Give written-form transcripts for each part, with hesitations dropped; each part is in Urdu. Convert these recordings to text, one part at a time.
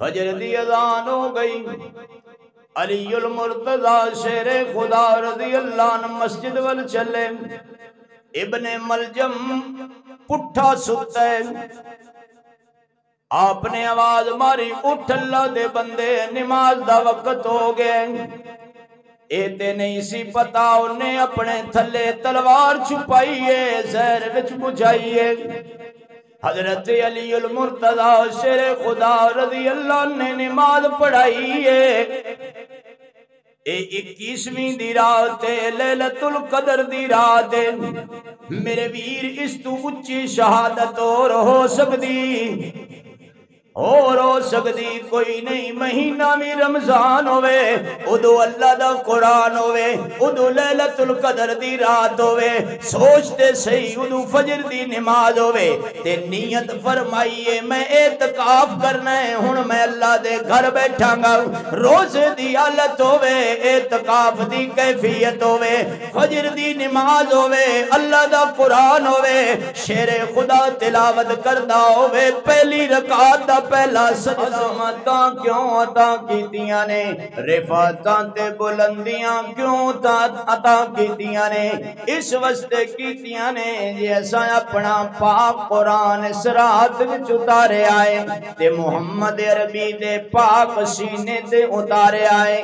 فجر دی اذان ہو گئی، علی المرتضی شیر خدا رضی اللہ عنہ مسجد وال چلے، ابن ملجم پٹھا ستا ہے، آپ نے آواز ماری، اٹھ اللہ دے بندے نماز دا وقت ہو گئے۔ ایتے نہیں سی پتا انہیں اپنے تھلے تلوار چھپائیے، زہر وچ بجھائیے۔ حضرت علی المرتضی شیر خدا رضی اللہ نے نماز پڑھائی ہے۔ اے 21ویں دی رات ہے، لیلۃ القدر دی رات ہے۔ میرے ویر اس تو اچھی شہادت اور ہو سکتی، اور ہو سکتی کوئی نہیں۔ مہینہ میں رمضان ہوئے، ادو اللہ دا قرآن ہوئے، ادو لیلۃ القدر دی رات ہوئے، سوچتے صحیح ادو فجر دی نماز ہوئے، تے نیت فرمائیے میں اعتکاف کرنا ہے، ہن میں اللہ دے گھر بیٹھا گا، روزے دی حالت ہوئے، اعتکاف دی کیفیت ہوئے، فجر دی نماز ہوئے، اللہ دا قرآن ہوئے، شیر خدا تلاوت کردہ ہوئے، پہلی رکعت دا پہلا سجدہ عظمتاں کیوں عطا کیتیاں نے، رفعتاں تے بلندیاں کیوں عطا کیتیاں نے، اس واسطے کیتیاں نے جیسا اپنا پاک قرآن اس رات وچ اتارے آئے، تے محمد عربی دے پاک سینے تے اتارے آئے،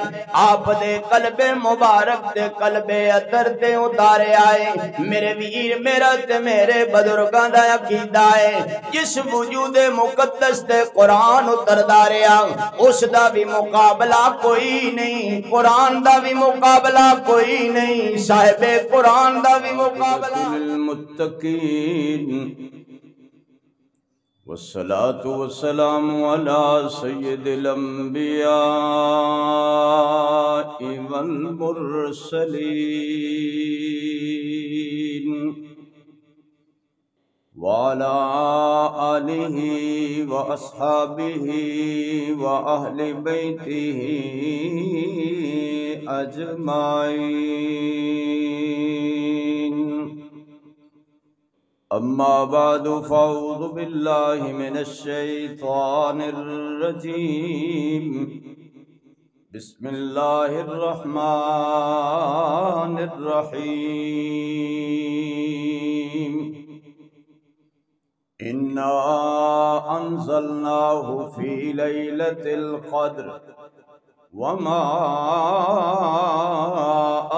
آپ دے قلب مبارک تے قلب اطہر تے اتارے آئے۔ میرے ویر میرا تے میرے بزرگاں دا عقیدہ ہے، جس وجود مقدس تے قرآن اتردا رہیا، اس دا بھی مقابلہ کوئی نہیں، قرآن دا بھی مقابلہ کوئی نہیں، صاحب قرآن دا بھی مقابلہ للمتقین۔ والصلاة والسلام على سید الانبیاء والمرسلین وعلى آلہ واصحابہ واہل بیتہ اجمعین۔ اما بعد فاعوذ باللہ من الشیطان الرجیم، بسم اللہ الرحمن الرحیم۔ انا انزلناہ فی لیلۃ القدر وما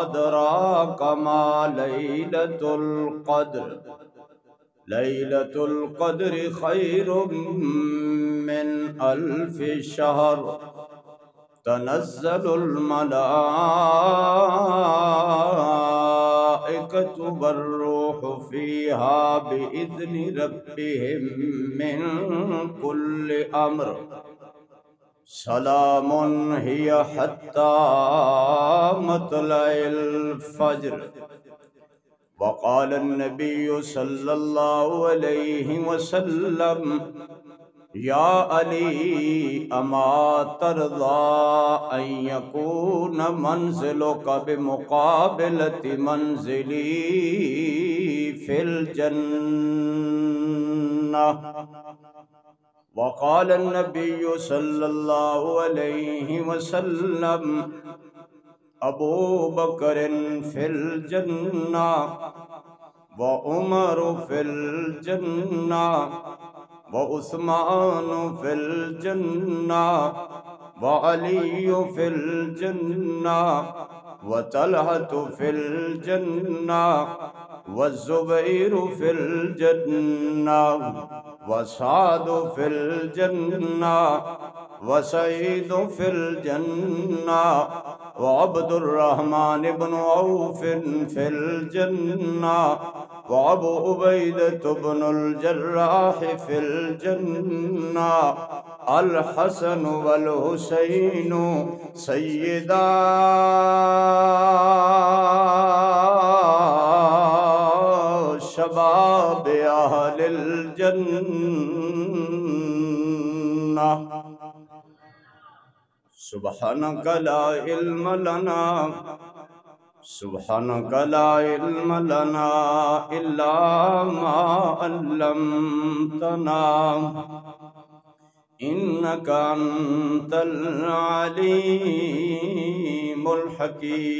ادراک ما لیلۃ القدر، لیلۃ القدر خیر من الف شہر، تنزل الملائکۃ والروح فیہا بإذن ربہم من کل امر، سلام ہی حتی مطلع الفجر۔ وقال النبی صلی اللہ علیہ وسلم، یا علی اما ترضى ان يكون منزلك بمقابلة منزلي في الجنة۔ وقال النبي صلى الله عليه وسلم، ابو بکر فی الجنہ وعمر فی الجنہ وعثمان فی الجنہ وعلی فی الجنہ وطلحة فی الجنہ والزبیر فی الجنہ وسعد فی الجنہ وسعید فی الجنہ وعبد الرحمن بن عوف فی الجنہ وابو عبیدہ بن الجراح فی الجنہ، الحسن والحسین سیدا شباب اہل الجنہ۔ سبحانک لا علم لنا سبحانک لا علم لنا الا ما علمتنا انک إنك أنت العليم الحكيم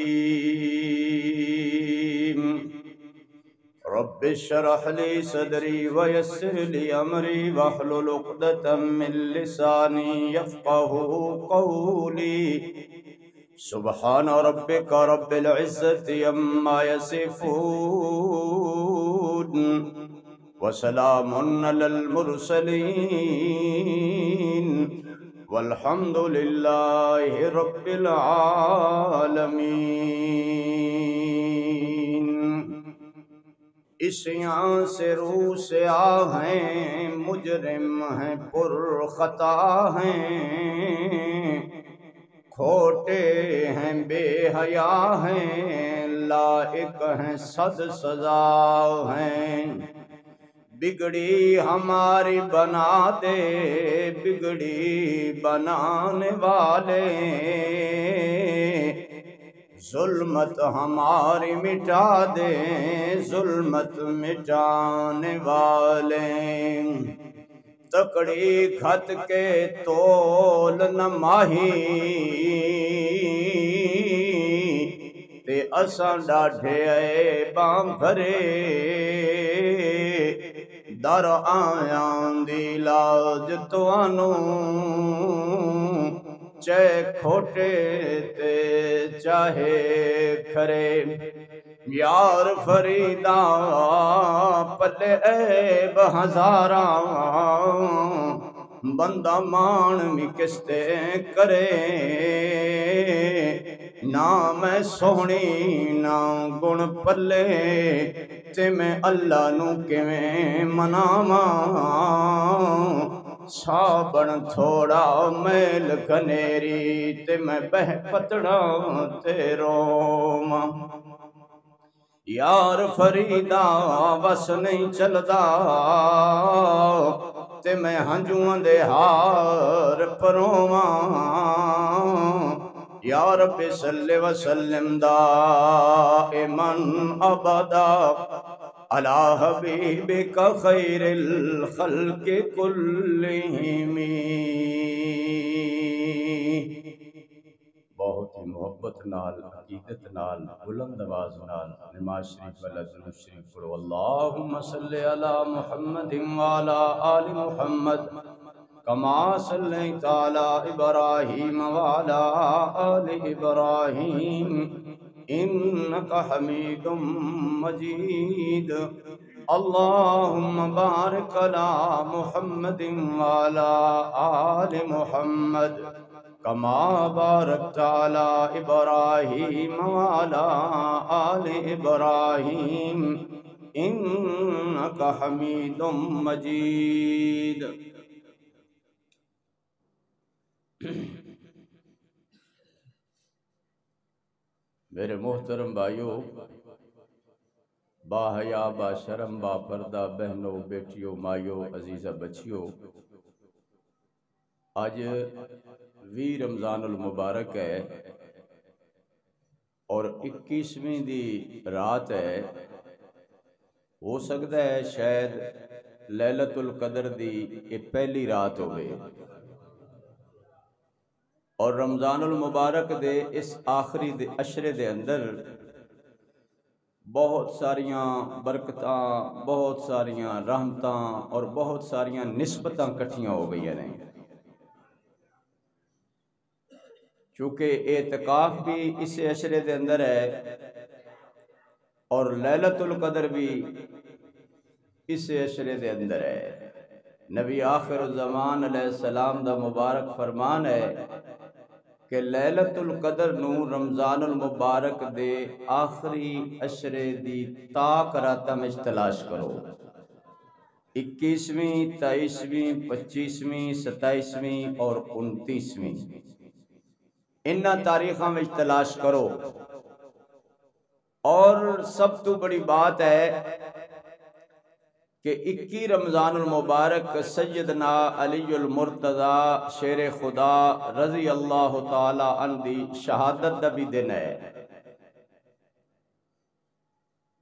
رب اشرح لي صدري ويسر لي أمري واحلل عقدة من لساني يفقهوا قولي سبحان ربك رب العزة عما يصفون وسلام على المرسلين والحمد لله رب العالمين. عیسیاں سے روح سے ہیں مجرم ہیں پر خطا ہیں کھوٹے ہیں بے حیا ہیں لائق ہیں صد سزا ہیں بگڑی ہماری بنا دے بگڑی بنانے والے ظلمت ہماری مٹا دے ظلمت مٹانے والے تکڑی کھت کے تول نہ ماہی تے اساں ڈاڈھے عیباں بھرے در آیاں دی لاج توانوں چاہے کھوٹے تے چاہے کھرے یار فریداں پلے عیب ہزاراں بندہ مان بھی کستے کرے نہ میں سونی نہ گن پلے تے میں اللہ نو کیویں مناواں سابن تھوڑا میل کنیری تے میں بہ پتڑا تے روواں یار فریدا بس نہیں چلدا تے میں ہنجواں دے ہار پروواں یا رب صلی وسلم دائما ابدا علی حبیبک خیر الخلق کلہم. بہت ہی محبت نال عقیدت نال بلند آواز نال نماز شریف والا درود شریف پڑھو. اللہم صلی علی محمد وعلی آل محمد کما صلیت علی ابراہیم وعلی آل ابراہیم انک حمید مجید. اللہم بارک علی محمد وعلی آل محمد کما بارکت علی ابراہیم وعلی آل ابراہیم انک حمید مجید. میرے محترم بھائیو، با حیا با شرم با پردہ بہنوں بیٹیوں مائیوں عزیزہ بچیوں، آج 20 رمضان المبارک ہے اور 21ویں دی رات ہے. ہو سکتا ہے شاید لیلۃ القدر دی یہ پہلی رات ہوئے اور رمضان المبارک دے اس آخری عشرے دے اندر بہت ساریاں برکتاں بہت ساریاں رحمتاں اور بہت ساریاں نسبتاں کٹھیاں ہو گئی ہیں. چونکہ اعتکاف بھی اس عشرے دے اندر ہے اور لیلۃ القدر بھی اس عشرے دے اندر ہے. نبی آخر الزمان علیہ السلام دا مبارک فرمان ہے کہ لیلۃ القدر نو رمضان المبارک دے آخری عشرے دی تاک راتاں وچ تلاش کرو. 21ویں 23ویں 25ویں 27ویں اور 29ویں انہاں تاریخاں وچ تلاش کرو. اور سب تو بڑی بات ہے کہ 21 رمضان المبارک سیدنا علی المرتضی شیر خدا رضی اللہ تعالی عنہ دی شہادت دا بھی دن ہے.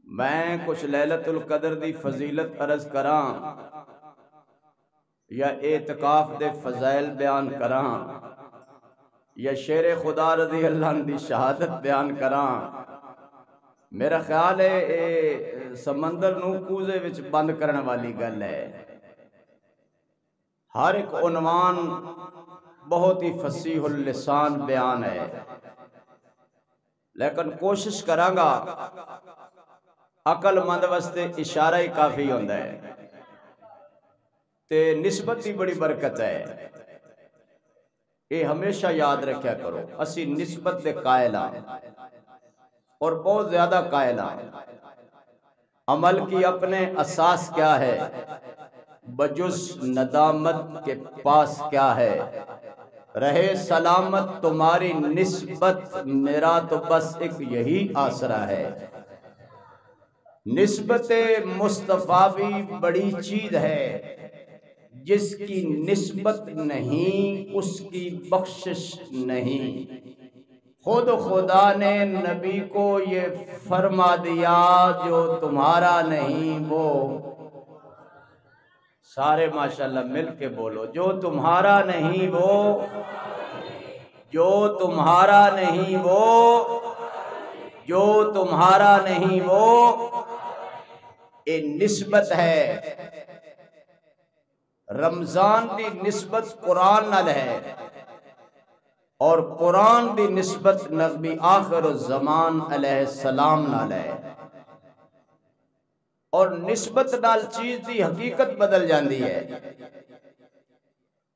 میں کچھ لیلۃ القدر دی فضیلت عرض کراں یا اعتکاف دے فضائل بیان کراں یا شیر خدا رضی اللہ عنہ دی شہادت بیان کراں، میرا خیال ہے اے سمندر نو کوزے وچ بند کرنے والی گل ہے۔ ہر ایک عنوان بہت ہی فصیح اللسان بیان ہے، لیکن کوشش کراں گا عقل مند واسطے اشارہ ہی کافی ہوندا ہے تے نسبت دی بڑی برکت ہے۔ یہ ہمیشہ یاد رکھیا کرو، اسی نسبت دے قائل ہاں اور بہت زیادہ قائل ہاں۔ عمل کی اپنے اساس کیا ہے، بجز ندامت کے پاس کیا ہے، رہے سلامت تمہاری نسبت، میرا تو بس ایک یہی آسرا ہے۔ نسبت مصطفیٰ بھی بڑی چیز ہے، جس کی نسبت نہیں اس کی بخشش نہیں۔ خود خدا نے نبی کو یہ فرما دیا، جو تمہارا نہیں وہ، سارے ماشاءاللہ مل کے بولو، جو تمہارا نہیں وہ، جو تمہارا نہیں وہ، جو تمہارا نہیں وہ، یہ نسبت ہے۔ رمضان دی نسبت قرآن نال ہے، اور قرآن دی نسبت نبی آخر الزمان علیہ السلام نال ہے، اور نسبت نال چیز دی حقیقت بدل جاندی ہے۔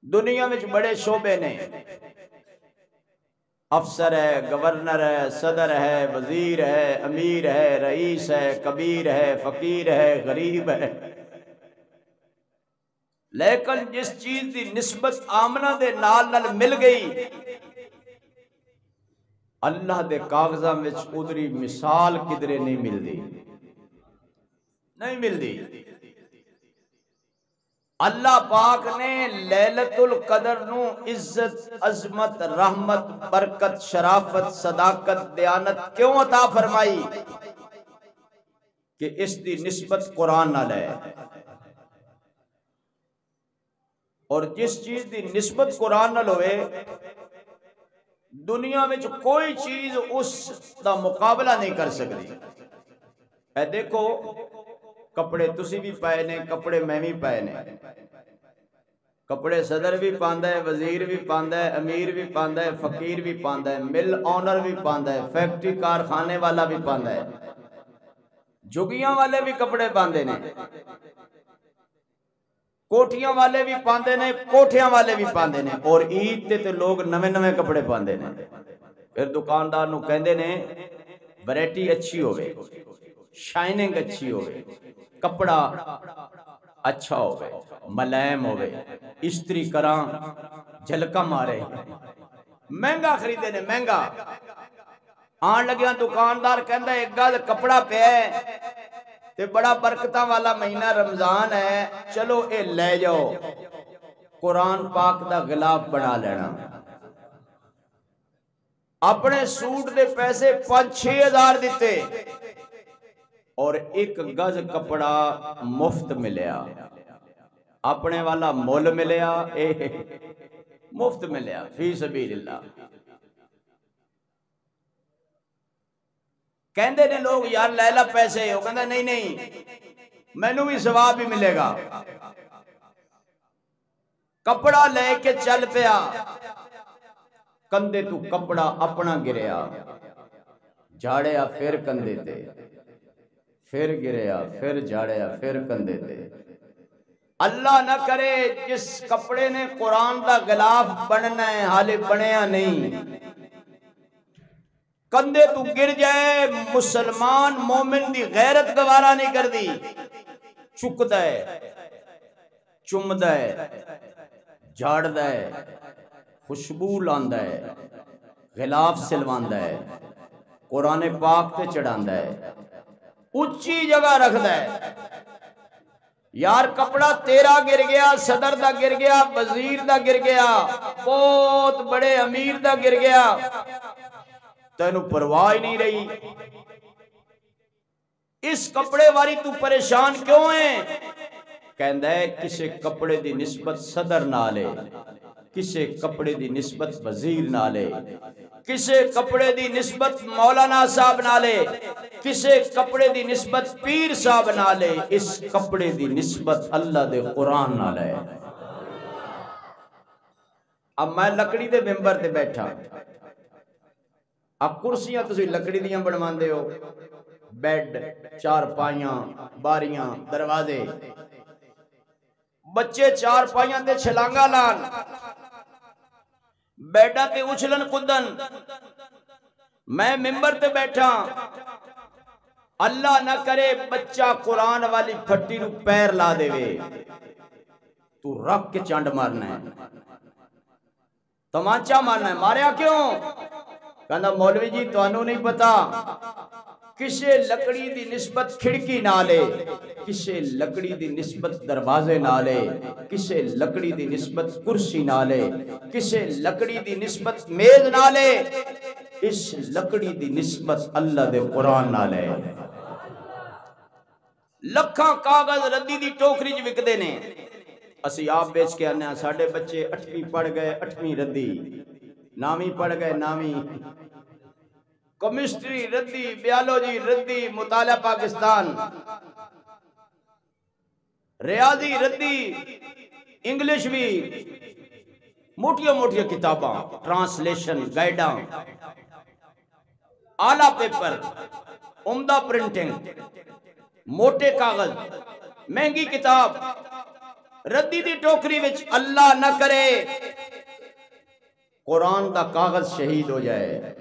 دنیا میں بڑے شعبے نے، افسر ہے، گورنر ہے، صدر ہے، وزیر ہے، امیر ہے، رئیس ہے، کبیر ہے، فقیر ہے، غریب ہے، لیکن جس چیز دی نسبت آمنہ دے نال نال مل گئی، اللہ دے کاغذاں وچ ادری مثال کدرے نہیں ملدی، نہیں ملدی۔ اللہ پاک نے لیلۃ القدر نو عزت، عظمت، رحمت، برکت، شرافت، صداقت، دیانت کیوں عطا فرمائی؟ کہ اس دی نسبت قرآن نال ہے، اور جس چیز دی نسبت قرآن نال ہوئے، دنیا میں کوئی چیز اس دا مقابلہ نہیں کر سکتی۔ اے دیکھو، کپڑے تسی بھی پائے نے، کپڑے میں بھی پائے نے، کپڑے صدر بھی پاندا ہے، وزیر بھی پاندا ہے، امیر بھی پاندا ہے، فقیر بھی پاندا ہے، مل آنر بھی پاندا ہے، فیکٹری کارخانے والا بھی پاندا ہے، جھگیاں والے بھی کپڑے پاندے نے، کوٹھیاں والے بھی پاندے نے، کوٹھیاں والے بھی پاندے نے، اور عید تے لوگ نویں نویں کپڑے پاندے نے۔ پھر دکاندار نو کہندے نے ویرائٹی اچھی ہوئے، شائننگ اچھی ہوئے، کپڑا اچھا ہوئے، ملائم ہوئے، استری کراں جھلکا مارے، مہنگا خریدے نے، مہنگا۔ آن لگیاں دکاندار کہندا ایک گل کپڑا پہ ہے تے بڑا برکتاں والا مہینہ رمضان ہے، چلو اے لے جاؤ، قرآن پاک دا غلاف بنا لینا۔ اپنے سوٹ دے پیسے 5-6 ہزار دیتے، اور ایک گز کپڑا مفت ملیا، اپنے والا مول ملیا، مفت ملیا، فی سبیل اللہ۔ کہندے نے لوگ یار لیلا پیسے، وہ کہندہ نہیں نہیں، مینوں بھی ثواب بھی ملے گا۔ کپڑا لے کے چل پیا، کندھے تو کپڑا اپنا گریا، جھاڑیا پھر کندھے تے، پھر گریا، پھر جھاڑیا، پھر کندھے تے۔ اللہ نہ کرے جس کپڑے نے قرآن دا غلاف بننا ہے، حالے بنیا نہیں، کندھے تو گر جائے، مسلمان مومن دی غیرت گوارا نہیں کر دی، چکدا ہے، چمدا ہے، جھاڑدا ہے، خوشبو لاندا ہے، غلاف سلواندا ہے، قرآن پاک تے چڑھاندا ہے، اچھی جگہ رکھدا ہے۔ یار کپڑا تیرا گر گیا، صدر دا گر گیا، وزیر دا گر گیا، بہت بڑے امیر دا گر گیا، تینوں پرواہ ہی نہیں رہی، اس کپڑے واری تو پریشان کیوں ہیں؟ کہندا ہے کسے کپڑے دی نسبت صدر نالے، کسے کپڑے دی نسبت وزیر نالے، کسے کپڑے دی نسبت مولانا صاحب نالے، کسے کپڑے دی نسبت پیر صاحب نالے، اس کپڑے دی نسبت اللہ دے قرآن نالے۔ اب میں لکڑی دے ممبر تے بیٹھا، اب کرسیاں تسی لکڑی دیاں بنواندے ہو، بیڈ، چارپائیاں، باریاں، دروازے، بچے چارپائیاں تے چھلانگا لان، بیڈا تے اچھلن کدن، میں ممبر تے بیٹھا، اللہ نہ کرے بچہ قرآن والی پھٹی نو پیر لا دے وے، تو رکھ کے چانڈ مارنا ہے، تمانچہ مارنا ہے۔ ماریا کیوں؟ کہنا مولوی جی توانوں نہیں پتا، کسے لکڑی دی نسبت کھڑکی نالے، کسے لکڑی دی نسبت دروازے نالے، کسے لکڑی دی نسبت کرسی نالے، کسے لکڑی دی نسبت میز نالے، اس لکڑی دی نسبت اللہ دے قرآن نالے۔ لکھاں کاغذ ردی دی ٹوکری جو وکدے نے، اسی آپ بیچ کے آنے ہیں، ساڑھے بچے 8ویں پڑھ گئے 8ویں ردی، 9ویں پڑھ گئے 9ویں، کیمسٹری ردی، بیالوجی ردی، مطالعہ پاکستان، ریاضی ردی، انگلش بھی، موٹیاں موٹیاں کتاباں، ٹرانسلیشن، گائیڈاں، آلہ پیپر، عمدہ پرنٹنگ، موٹے کاغذ، مہنگی کتاب، ردی دی ٹوکری وچ اللہ نہ کرے قرآن دا کاغذ شہید ہو جائے،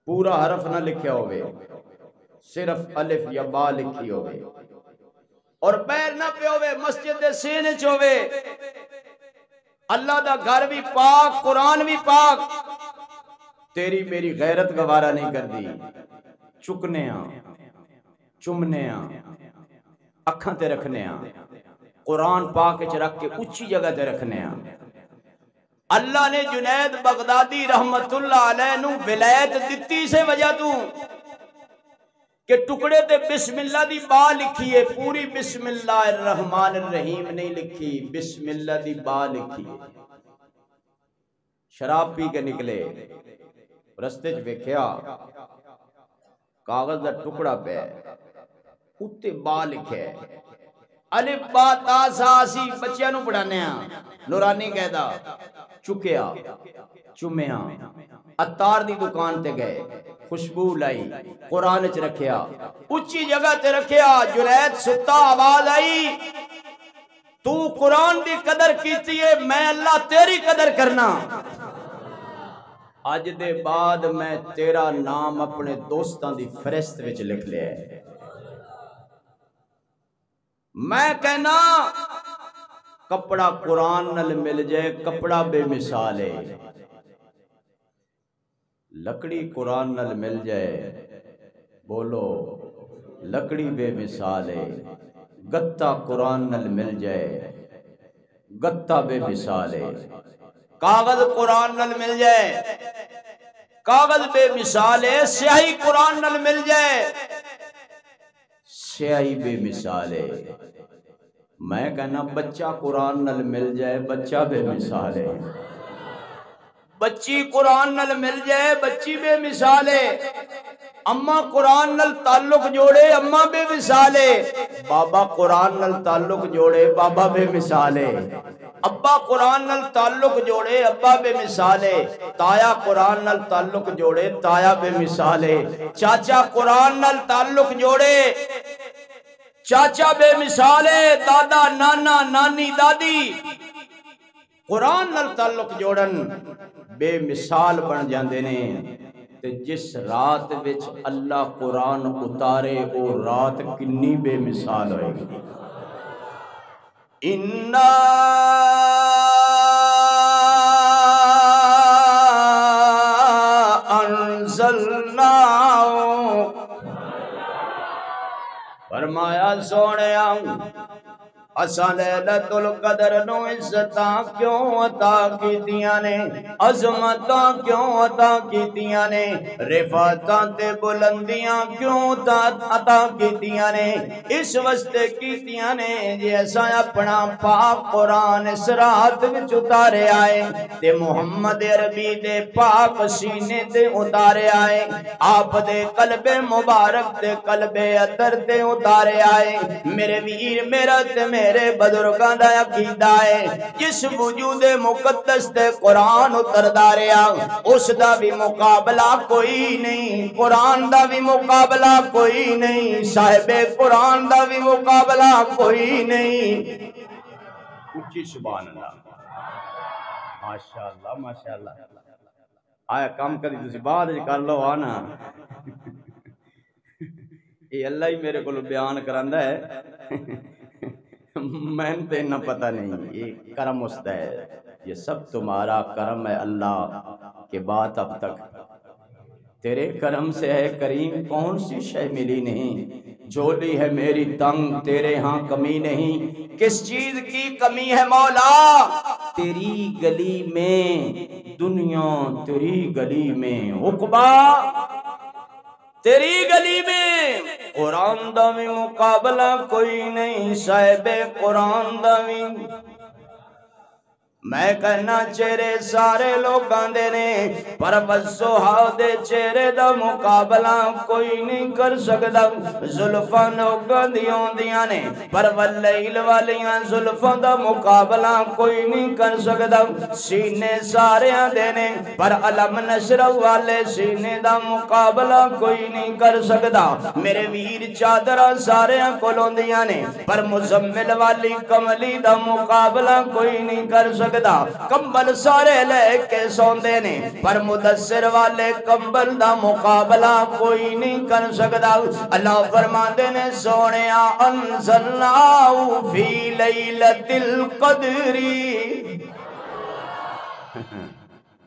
پورا حرف نہ لکھیا ہوئے، صرف الف یا با لکھی ہوئے، اور پیر نہ پہ ہوئے، مسجد دے سینے چوئے، اللہ دا گھر بھی پاک، قرآن بھی پاک، تیری میری غیرت گوارا نہیں کر دی، چکنے ہاں، چمنے ہاں، اکھاں تے رکھنے ہاں، قرآن پاک اچھ رکھ کے اچھی جگہ تے رکھنے ہاں۔ اللہ نے جنید بغدادی رحمت اللہ علیہ نو ولایت دتی سے وجہ تو کہ ٹکڑے تے بسم اللہ دی با لکھی ہے، پوری بسم اللہ الرحمن الرحیم نہیں لکھی، بسم اللہ دی با لکھی ہے۔ شراب پی کے نکلے، رستے چ ویکھیا کاغذ دا ٹکڑا پہ اتے با لکھے، الف با تا سا سی، بچیاں نو پڑھانے ہاں، نورانی کہدا، چکیا، چمیا، اتار دی دکان تے گئے، خوشبو لائی، قرآن چ رکھیا، اچھی جگہ تے رکھیا، جنید ستا، آواز آئی، تو قرآن دی قدر کیتی ہے، میں اللہ تیری قدر کرنا، اج دے بعد میں تیرا نام اپنے دوستاں دی فہرست وچ لکھ لیا ہے۔ میں کہنا کپڑا قرآن نال مل جائے، کپڑا بے مثال ہے، لکڑی قرآن نال مل جائے، بولو لکڑی بے مثال ہے، گتا قرآن نال مل جائے، گتا بے مثال ہے، کاغذ قرآن نال مل جائے، کاغذ بے مثال ہے، سیاہی قرآن نال مل جائے، سیاہی بے مثال ہے۔ میں کہنا بچہ قرآن نال مل جائے، بچہ بے مثال ہے، بچی قرآن نال مل جائے، بچی بے مثال ہے، اماں قرآن نال تعلق جوڑے، اماں بے مثال ہے، بابا قرآن نال تعلق جوڑے، بابا بے مثال ہے، ابا قرآن نال تعلق جوڑے، ابا بے مثال ہے، تایا قرآن نال تعلق جوڑے، تایا بے مثال ہے، چاچا قرآن نال تعلق جوڑے، چاچا بے مثال ہے، دادا نانا نانی دادی قرآن نال تعلق جوڑن بے مثال بن جاندے نے۔ تے جس رات وچ اللہ قرآن اتارے او رات کنی بے مثال ہوئے گی۔ اِنَّا انزلنا، فرمایا سونے اساں لیلۃ القدر نو عزتاں کیوں عطا کیتیاں نے، عظمتاں کیوں عطا کیتیاں نے، رفعتاں تے بلندیاں کیوں عطا کیتیاں نے، اس واسطے کیتیاں نے جے اساں اپنا پاک قرآن اس رات وچ اتارے آئے تے محمد عربی دے پاک سینے تے اتارے آئے، آپ دے قلب مبارک تے قلب اطہر تے اتارے آئے۔ میرے ویر میرا تے میرے بزرگاں دا عقیدہ ہے جس وجود مقدس تے قرآن اتردا رہیا اس دا بھی مقابلہ کوئی نہیں، قرآن دا بھی مقابلہ کوئی نہیں، صاحب قرآن دا بھی مقابلہ کوئی نہیں۔ اچھی سبحان اللہ، ماشاءاللہ ماشاءاللہ۔ آیا کام کری تسی بعد کر لو آنا، یہ اللہ ہی میرے کو بیان کراندا ہے، میں تے نہ پتہ نہیں، یہ کرم اس دا ہے، یہ سب تمہارا کرم ہے اللہ کہ بات اب تک تیرے کرم سے ہے کریم، کون سی شے ملی نہیں، جھولی ہے میری تنگ تیرے ہاں کمی نہیں، کس چیز کی کمی ہے مولا، تیری گلی میں دنیا تیری گلی میں عقبہ تیری گلی میں، قرآن دا بھی مقابلہ کوئی نہیں، صاحب قرآن دا بھی۔ میں کہنا چہرے سارے لوگ آندے نے پر وضحا دے چہرے دا مقابلہ کوئی نہیں کر سکدا، زلفاں لوگاں دی ہوندیاں نے پر واللیل والیاں زلفاں دا مقابلہ کوئی نہیں کر سکدا، سینے سارے آندے نے پر علم نشر والے سینے دا مقابلہ کوئی نہیں کر سکدا، میرے ویر چادراں سارے کول ہوندیاں نے پر مزمل والی کملی دا مقابلہ کوئی نہیں کر سکدا، کمبل سارے لے کے سوندے نے پر مدثر والے کمبل دا مقابلہ کوئی نہیں کر سکدا، اللہ فرماندے نے سونیا انزلناہ فی لیلۃ القدر،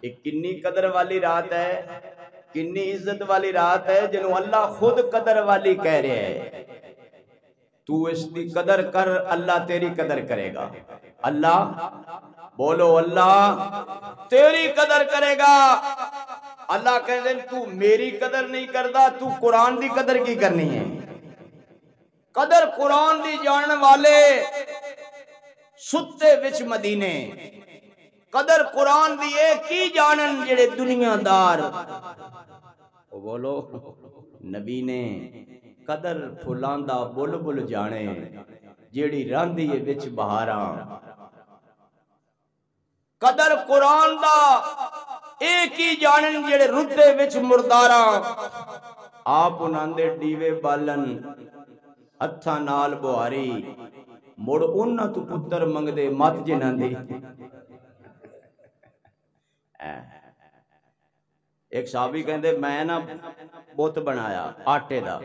ایک کنی قدر والی رات ہے، کنی عزت والی رات ہے جنہوں اللہ خود قدر والی کہہ رہے ہے، تو اس کی قدر کر اللہ تیری قدر کرے گا، اللہ بولو اللہ تیری قدر کرے گا، اللہ کہہ دیں تو میری قدر نہیں کردا تو قرآن دی قدر کی کرنی ہے، قدر قرآن دی جانن والے ستے وچ مدینے، قدر قرآن دی ایک کی جانن جڑے دنیا دار، بولو نبی نے قدر پھلاندہ بل بل جانے جیڑی راندی ہے وچ بہاراں، قدر قرآن دا ایک ہی جانن جڑے ردے وچ مرداراں، آپ انہاں دے ڈیوے بالن ہتھاں نال بہاری مڑ انہاں تو پتر منگ دے مت جنہاں دی، ایک صحابی کہندے میں نا بت بنایا آٹے دا،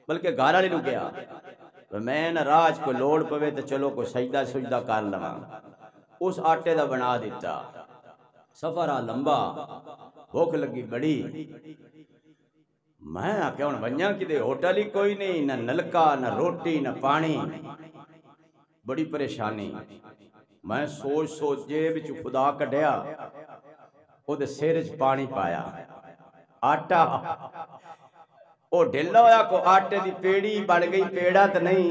بلکہ گھر والے نو کہا میں نا راج کو لوڑ پوے تے چلو کوئی سجدہ سجدہ کر لواں، اس آٹے دا بنا دیتا، سفر آ لمبا بھوک لگی بڑی، میں آکھیا ہن ونجاں کدے ہوٹل ہی کوئی نہیں، نہ نلکا نہ روٹی نہ پانی، بڑی پریشانی، میں سوچ سوچ جیب وچ خدا کڈیا، او دے سر وچ پانی پایا، آٹا او ڈھلا ہویا کو آٹے دی پیڑی بڑھ گئی، پیڑا تے نہیں،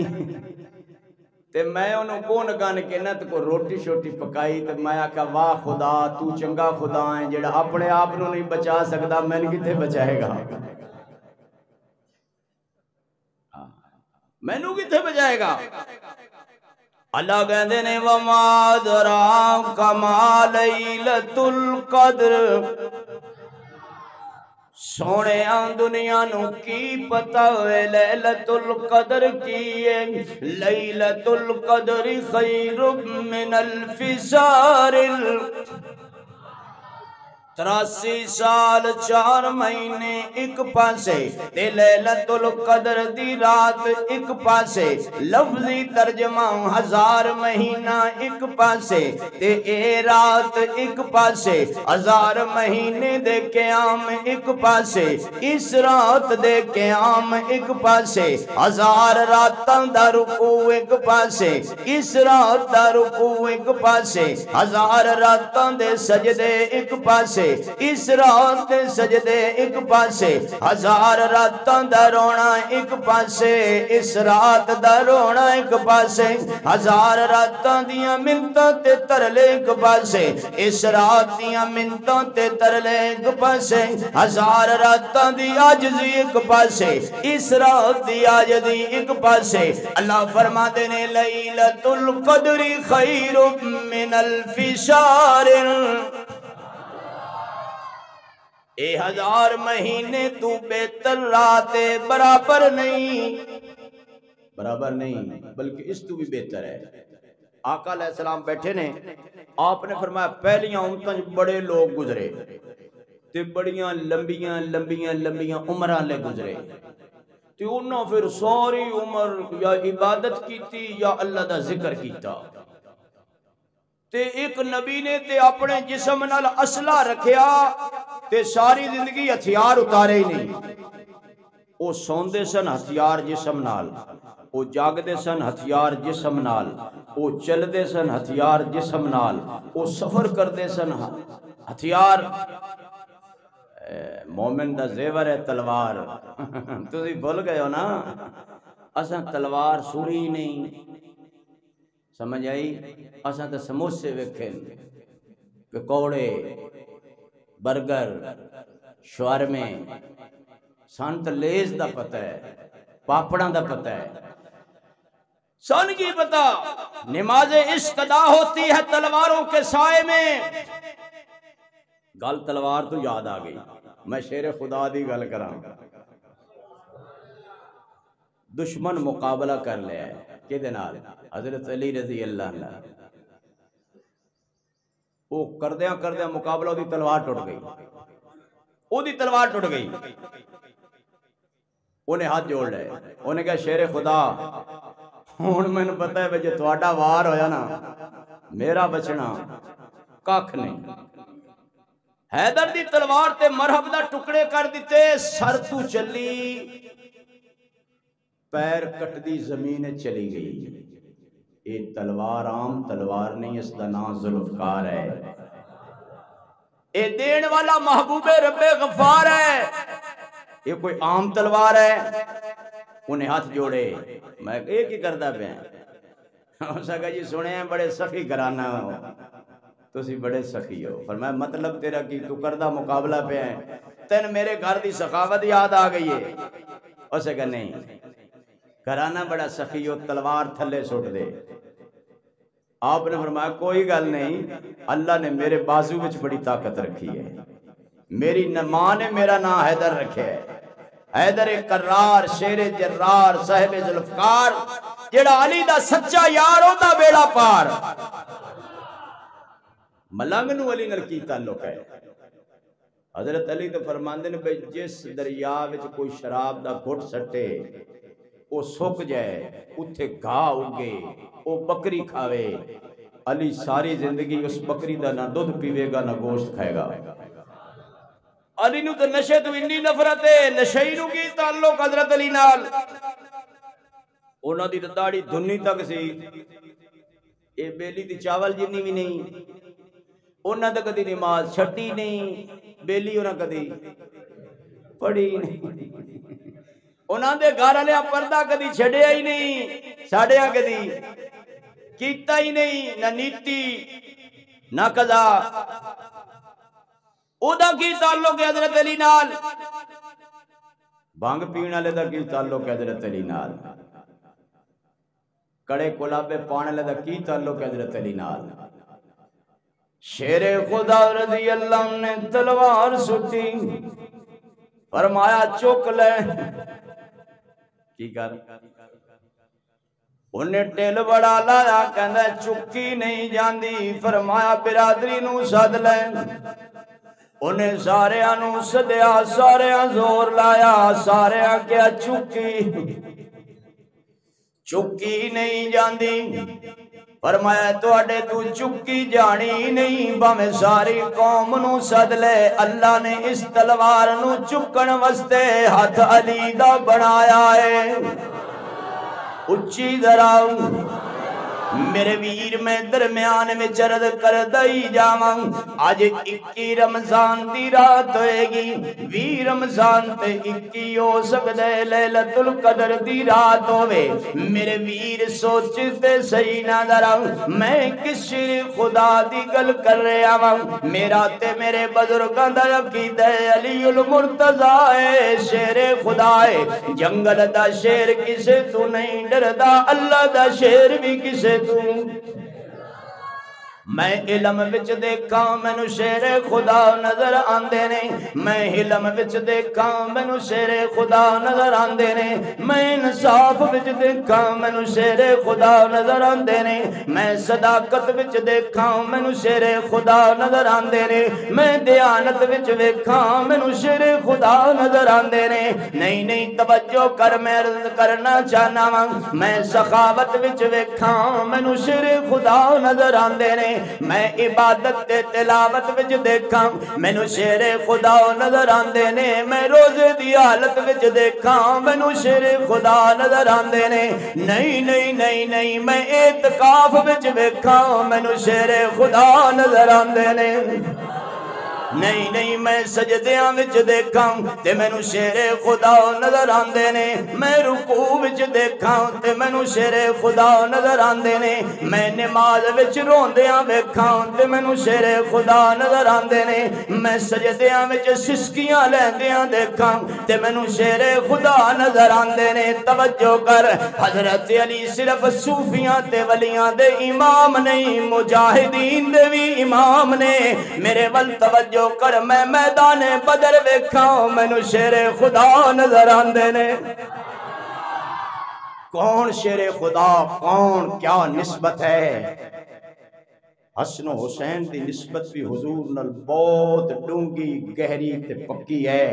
تے میں انہوں کون گن کے نت کو روٹی شوٹی پکائی، تے میں آکھا واہ خدا تو چنگا خدا ہے جڑا اپنے آپ نو نہیں بچا سکدا، میں نے کتے بچائے گا، میں نو کتے بچائے گا، اللہ کہندے نے وَمَا أَدْرَاكَ مَا لَيْلَةُ الْقَدْرِ، سونے آن دنیا نو کی پتہ ہے لیلۃ القدر کی ہے، لیلۃ القدر خیر من الف شہر، 83 سال 4 مہینے ایک پاسے تے لیلۃ القدر دی رات ایک پاسے لفظی ترجمہ 1000 مہینہ ایک پاسے تے اے رات ایک پاسے 1000 مہینے دے قیام ایک پاسے اس رات دے قیام ایک پاسے 1000 راتاں دا رکوع ایک پاسے اس رات دا رکوع ایک پاسے 1000 راتاں دے سجدے ایک پاسے اس رات دے سجدے ایک پاسے 1000 راتاں دا رونا ایک پاسے اس رات دا رونا ایک پاسے 1000 راتاں دیاں منتاں تے ترلے ایک پاسے اس رات دیاں منتاں تے ترلے ایک پاسے 1000 راتاں دی عاجزی ایک پاسے اس رات دی عاجزی ایک پاسے اللہ فرماتے نے لیلۃ القدر خیر من الف شہر اے 1000 مہینے تو بہتر رات برابر نہیں بلکہ اس تو بھی بہتر ہے۔ آقا علیہ السلام بیٹھے نے، آپ نے فرمایا پہلیاں امتاں بڑے لوگ گزرے تے بڑیاں لمبیاں عمرہ لے گزرے تے انہوں پھر ساری عمر یا عبادت کیتی یا اللہ دا ذکر کیتا تے ایک نبی نے تے اپنے جسم نال اسلحہ رکھیا تے ساری زندگی ہتھیار اتارے ہی نہیں۔ او سوندے سن ہتھیار جسم نال، او جاگدے سن ہتھیار جسم نال، او چلدے سن ہتھیار جسم نال، او سفر کردے سن ہتھیار۔ مومن دا زیور ہے تلوار تسی بھول گئے ہو نا، اساں تلوار سنی نہیں، سمجھ آئی؟ اساں تے سموسے ویکھن، پکوڑے، برگر، شورمے، سان تے لیز دا پتہ ہے، پاپڑاں دا پتہ ہے، سن کی پتہ نماز عشق ادا ہوتی ہے تلواروں کے سائے میں۔ گل تلوار تو یاد آ گئی، میں شیر خدا دی گل کراں۔ دشمن مقابلہ کر لیا ہے کدے نال؟ حضرت علی رضی اللہ عنہ۔ وہ کردیاں مقابلہ دی تلوار ٹوٹ گئی، او دی تلوار ٹوٹ گئی، انہیں ہاتھ جوڑ لے، انہیں کہا شیر خدا ہن میں نے پتہ ہے جو تواڈا وار ہویا نا میرا بچنا ککھ نہیں۔ حیدر دی تلوار تے مرہب دا ٹکڑے کر دیتے، سر تو چلی پیر کٹ دی زمین چلی گئی۔ یہ تلوار عام تلوار نہیں، اس دا نام ذوالفقار ہے، اے دین والا محبوب رب غفار ہے، یہ کوئی عام تلوار ہے؟ انہیں ہاتھ جوڑے، میں ایک ہی کردہ پہ ہیں، اس کہا جی سنے ہیں بڑے سخی گھرانہ ہو، تسی بڑے سخی ہو، فرمایا مطلب تیرا کی تو کردہ مقابلہ پہ ہیں، تین میرے گھر دی سخاوت یاد آ گئی ہے؟ اس کہا نہیں، گھرانہ بڑا سخی ہو، تلوار تھلے سوٹ دے۔ آپ نے فرمایا کوئی گل نہیں، اللہ نے میرے بازو وچ بڑی طاقت رکھی ہے، میری ماں نے میرا نام حیدر رکھے ہے، حیدر کرار شیر جرار صاحب ذوالفقار، جیڑا علی دا سچا یار ہوندا بیڑا پار۔ ملنگ نو علی نال کی تعلق ہے؟ حضرت علی تو فرماندے نے بھئی جس دریا وچ کوئی شراب دا گھٹ سٹے وہ سک جائے، اتھے گھا اگے، وہ بکری کھاوے، علی ساری زندگی اس بکری دا نہ دودھ پیوے گا نہ گوشت کھائے گا۔ علی نو تو نشے تو انی نفرت ہے، نشئی نو کی تعلق حضرت علی نال؟ انہاں دی داڑھی دھنی تک سی، اے بیلی دی چاول جنی بھی نہیں، انہاں تے کدی نماز چھٹی نہیں، بیلی انہاں کدی پڑھی نہیں، انہاں دے گھر والے پردہ کدی چھڑیا ہی نہیں، ساڑیا کدی کیتا ہی نہیں، نہ نیتی نہ قضا۔ او دا کی تعلق ہے حضرت علی نال؟ بھنگ پین والے دا کی تعلق ہے حضرت علی نال؟ کڑے کلابے پانے والے دا کی تعلق ہے حضرت علی نال؟ شیر خدا رضی اللہ عنہ نے تلوار سٹی، فرمایا چک لے، کی کر؟ انہیں ٹیل بڑا لایا، کہندہ چکی نہیں جاندی، فرمایا برادری نو سد لے، انہیں سارے انو سدیا، سارے زور لایا، سارے کیا چکی نہیں جاندی۔ فرمایا تواڈے تو چکی جانی نہیں، بھاویں ساری قوم نو سد لے، اللہ نے اس تلوار نو چکن واسطے ہاتھ علی دا بنایا ہے۔ اچھی ذرا میرے ویر میں درمیان میں چرد کر دائی جاواں، آج 21 رمضان دی رات ہوئے گی، 20 رمضان تے 21 ہو سکدے لیلۃ القدر دی رات ہوئے۔ میرے ویر سوچتے صحیح نہ ذرا میں کس شیر خدا دی گل کر رہا ہاں۔ میرا تے میرے بزرگاں دا عقیدہ علی المرتضی ہے، شیر خدا ہے، جنگل دا شیر کسے تو نہیں ڈردا، اللہ دا شیر بھی کسے تو۔ میں علم وچ دیکھا مینوں شیر خدا نظر آندے نے، میں علم وچ دیکھا مینوں شیر خدا نظر آندے نے، میں انصاف وچ دیکھا مینوں شیر خدا نظر آندے نے، میں صداقت وچ دیکھا مینوں شیر خدا نظر آندے نے، میں دیانت وچ ویکھا مینوں شیر خدا نظر آندے نے۔ نہیں نہیں توجہ کر، میں عرض کرنا چاہنا وا، میں سخاوت وچ ویکھا مینوں شیر خدا نظر آندے نے، میں عبادت تے تلاوت وچ دیکھا مینوں شیر خدا نظر آندے نے، میں روزے دی حالت وچ دیکھا مینوں شیر خدا نظر آندے نے۔ نہیں نہیں نہیں نہیں میں اعتکاف وچ ویکھا مینوں شیر خدا نظر آندے نے۔ نہیں نہیں میں سجدیاں وچ دیکھا تے مینوں شیر خدا نظر آندے نے، میں رکوع وچ دیکھا تے مینوں شیر خدا نظر آندے نے، میں نماز وچ روندیاں ویکھا تے مینوں شیر خدا نظر آندے نے، میں سجدیاں وچ سسکیاں لیندیاں دیکھا تے مینوں شیر خدا نظر آندے نے۔ توجہ کر، حضرت علی صرف صوفیاں تے ولیاں دے امام نہیں، مجاہدین دے بھی امام نے۔ میرے ول توجہ کر، میں میدان بدر ویکھا مینوں شیر خدا نظر آندے نے۔ کون شیر خدا، کون کیا نسبت ہے؟ حسن و حسین دی نسبت بھی حضور نال بہت ڈونگی گہری تے پکی ہے۔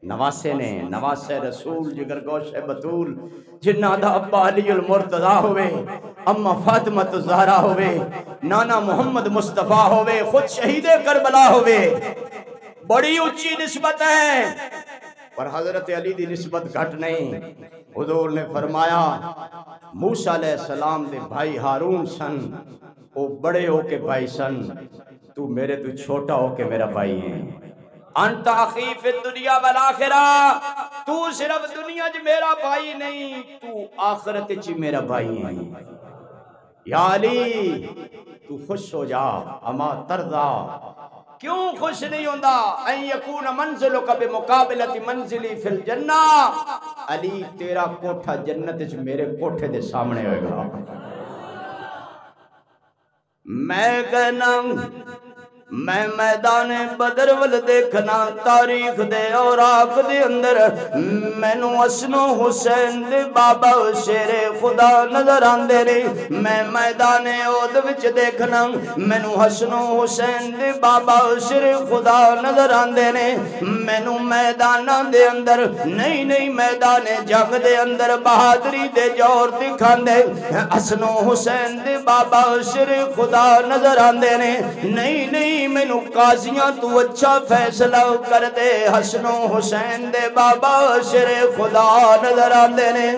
نواسے نے، نواسے رسول جگر گوش بطول، جنہ دا ابا علی المرتضی ہوئے، اما فاطمہ زہرا ہوئے، نانا محمد مصطفیٰ ہوئے، خود شہید کربلا ہوئے، بڑی اونچی نسبت ہے، پر حضرت علی دی نسبت گھٹ نہیں۔ حضور نے فرمایا موسیٰ علیہ السلام دے بھائی ہارون سن، وہ بڑے ہو کے بھائی سن، تو میرے تو چھوٹا ہو کے میرا بھائی ہیں۔ انت اخی فی الدنیا والآخرہ، تو صرف دنیا جی میرا بھائی نہیں، تو آخرت جی میرا بھائی ہیں۔ یا علی تو خوش ہو جا، اما ترضا، کیوں خوش نہیں ہوندہ؟ ان یکون منزلک بمقابلت منزلی فی الجنہ، علی تیرا کوٹھا جنت جی میرے کوٹھے دے سامنے ہوئے گا۔ میں کہنا میں میدان بدر ول دیکھنا، تاریخ دے اوراق دے اندر مینوں حسن و حسین دے بابا شیر خدا نظر آندے نے۔ میں میدان احد وچ دیکھنا مینوں حسن و حسین دے بابا شیر خدا نظر آندے نے۔ مینوں میداناں دے اندر نہیں نہیں میدان جنگ دے اندر بہادری دے جوہر دکھاندے حسن و حسین دے بابا شیر خدا نظر آندے نے۔ نہیں نہیں مینوں قاضیاں تو اچھا فیصلہ کر دے حسن و حسین دے بابا شیر خدا نظر آندے نے۔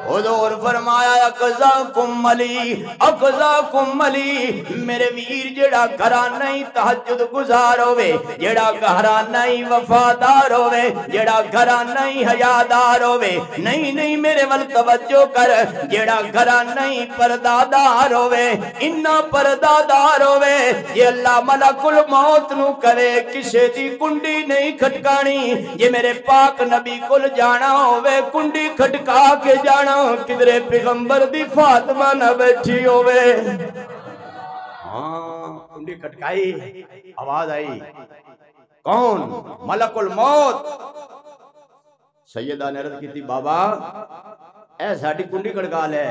حضور فرمایا اقضاکم علی، اقضاکم علی، میرے ویر جڑا گھرانہ ہی تہجد گزار ہوئے، جڑا گھرانہ ہی وفادار ہوئے، جڑا گھرانہ ہی حیادار ہوئے، نہیں نہیں میرے ول توجہ کر، جڑا گھرانہ ہی پردادار ہوئے، انہا پردادار ہوئے، یہ اللہ ملک الموت نو کرے کسے دی کنڈی نہیں کھٹکانی، یہ میرے پاک نبی کل جانا ہوئے کنڈی کھٹکا کے جانا، کدرے پیغمبر دی فاطمہ نہ بیٹھی ہوئے۔ ہاں کنڈی کھٹکائی، آواز آئی، کون؟ ملک الموت۔ سیدہ نے عرض کی تھی بابا اے ساڑی کنڈی کھٹکا لے،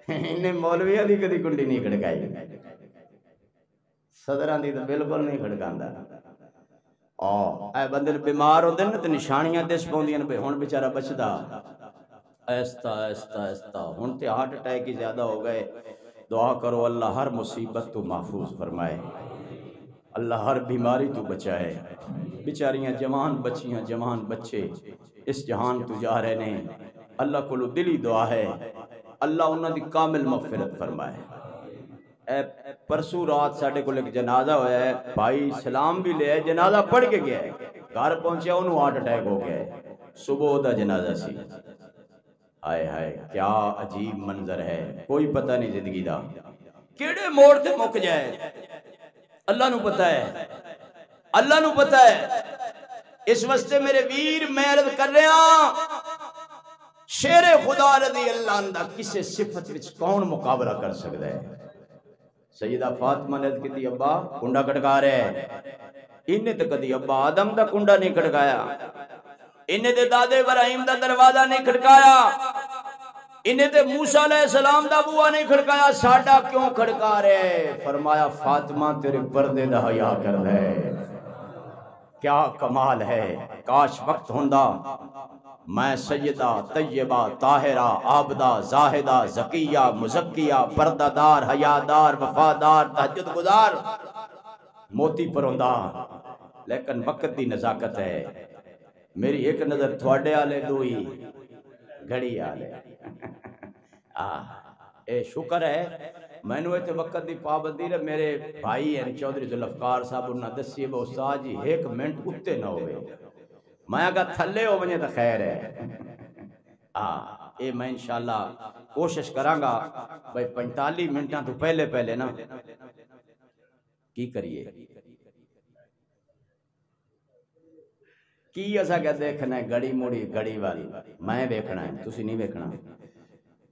انہیں مولویہ دی کدی کنڈی نہیں کھٹکائی۔ صدراں دی تو بالکل نہیں کھڑکاندا اے بندے بیمار ہوندے نا تے نشانیاں دس پوندیاں نے ہن بیچارہ بچدا ایستا ایستا ایستا ہن تے ہارٹ اٹیک ہی زیادہ ہو گئے دعا کرو اللہ ہر مصیبت تو محفوظ فرمائے اللہ ہر بیماری تو بچائے بیچاریاں جوان بچیاں جوان بچے اس جہان تو جا رہے نے اللہ کو دلی دعا ہے اللہ انہاں دی کامل مغفرت فرمائے اے پرسوں رات ساڈے کول ایک جنازہ ہویا ہے بھائی سلام بھی لے جنازہ پڑھ کے گیا ہے گھر پہنچیا انہوں ہارٹ اٹیک ہو گیا ہے صبح دا جنازہ سی ہائے ہائے کیا عجیب منظر ہے کوئی پتہ نہیں زندگی دا کیڑے موڑ تے مک جائے اللہ نو پتہ ہے اللہ نو پتہ ہے اس واسطے میرے ویر میں عرض کر رہا شیر خدا رضی اللہ عنہ کسے صفت وچ کون مقابلہ کر سکتا ہے سیدہ فاطمہ نے کہتی ابا کنڈا کھڑکا رہے ہیں انہیں تے کدی ابا آدم دا کنڈا نہیں کھڑکایا انہیں تے دادے ابراہیم دا دروازہ نہیں کھڑکایا انہیں تے موسیٰ علیہ السلام دا بوا نہیں کھڑکایا ساڈا کیوں کھڑکا رہے فرمایا فاطمہ تیرے پردے دا حیا کر دے کیا کمال ہے کاش وقت ہوندا میں سیدہ طیبہ طاہرہ عابدہ زاہدہ زکیہ مزکیہ پردہ دار حیادار وفادار تہجد گزار موتی پروندا لیکن وقت دی نزاکت ہے میری ایک نظر تھوڑے آلے دوئی گھڑی آلے اے شکر ہے میں نے تے وقت دی پابندی رہے میرے بھائی ہیں چودھری ذوالفقار صاحب انہاں دسیے با استاد جی ایک منٹ اتے نہ ہوئے میں اگر تھلے ہو بنے تو خیر ہے اے میں انشاءاللہ کوشش کراں گا بھائی 45 منٹاں تو پہلے نا کی کریے کی ایسا کہ دیکھنا ہے گھڑی موڑی گھڑی والی میں دیکھنا ہے تسی نہیں دیکھنا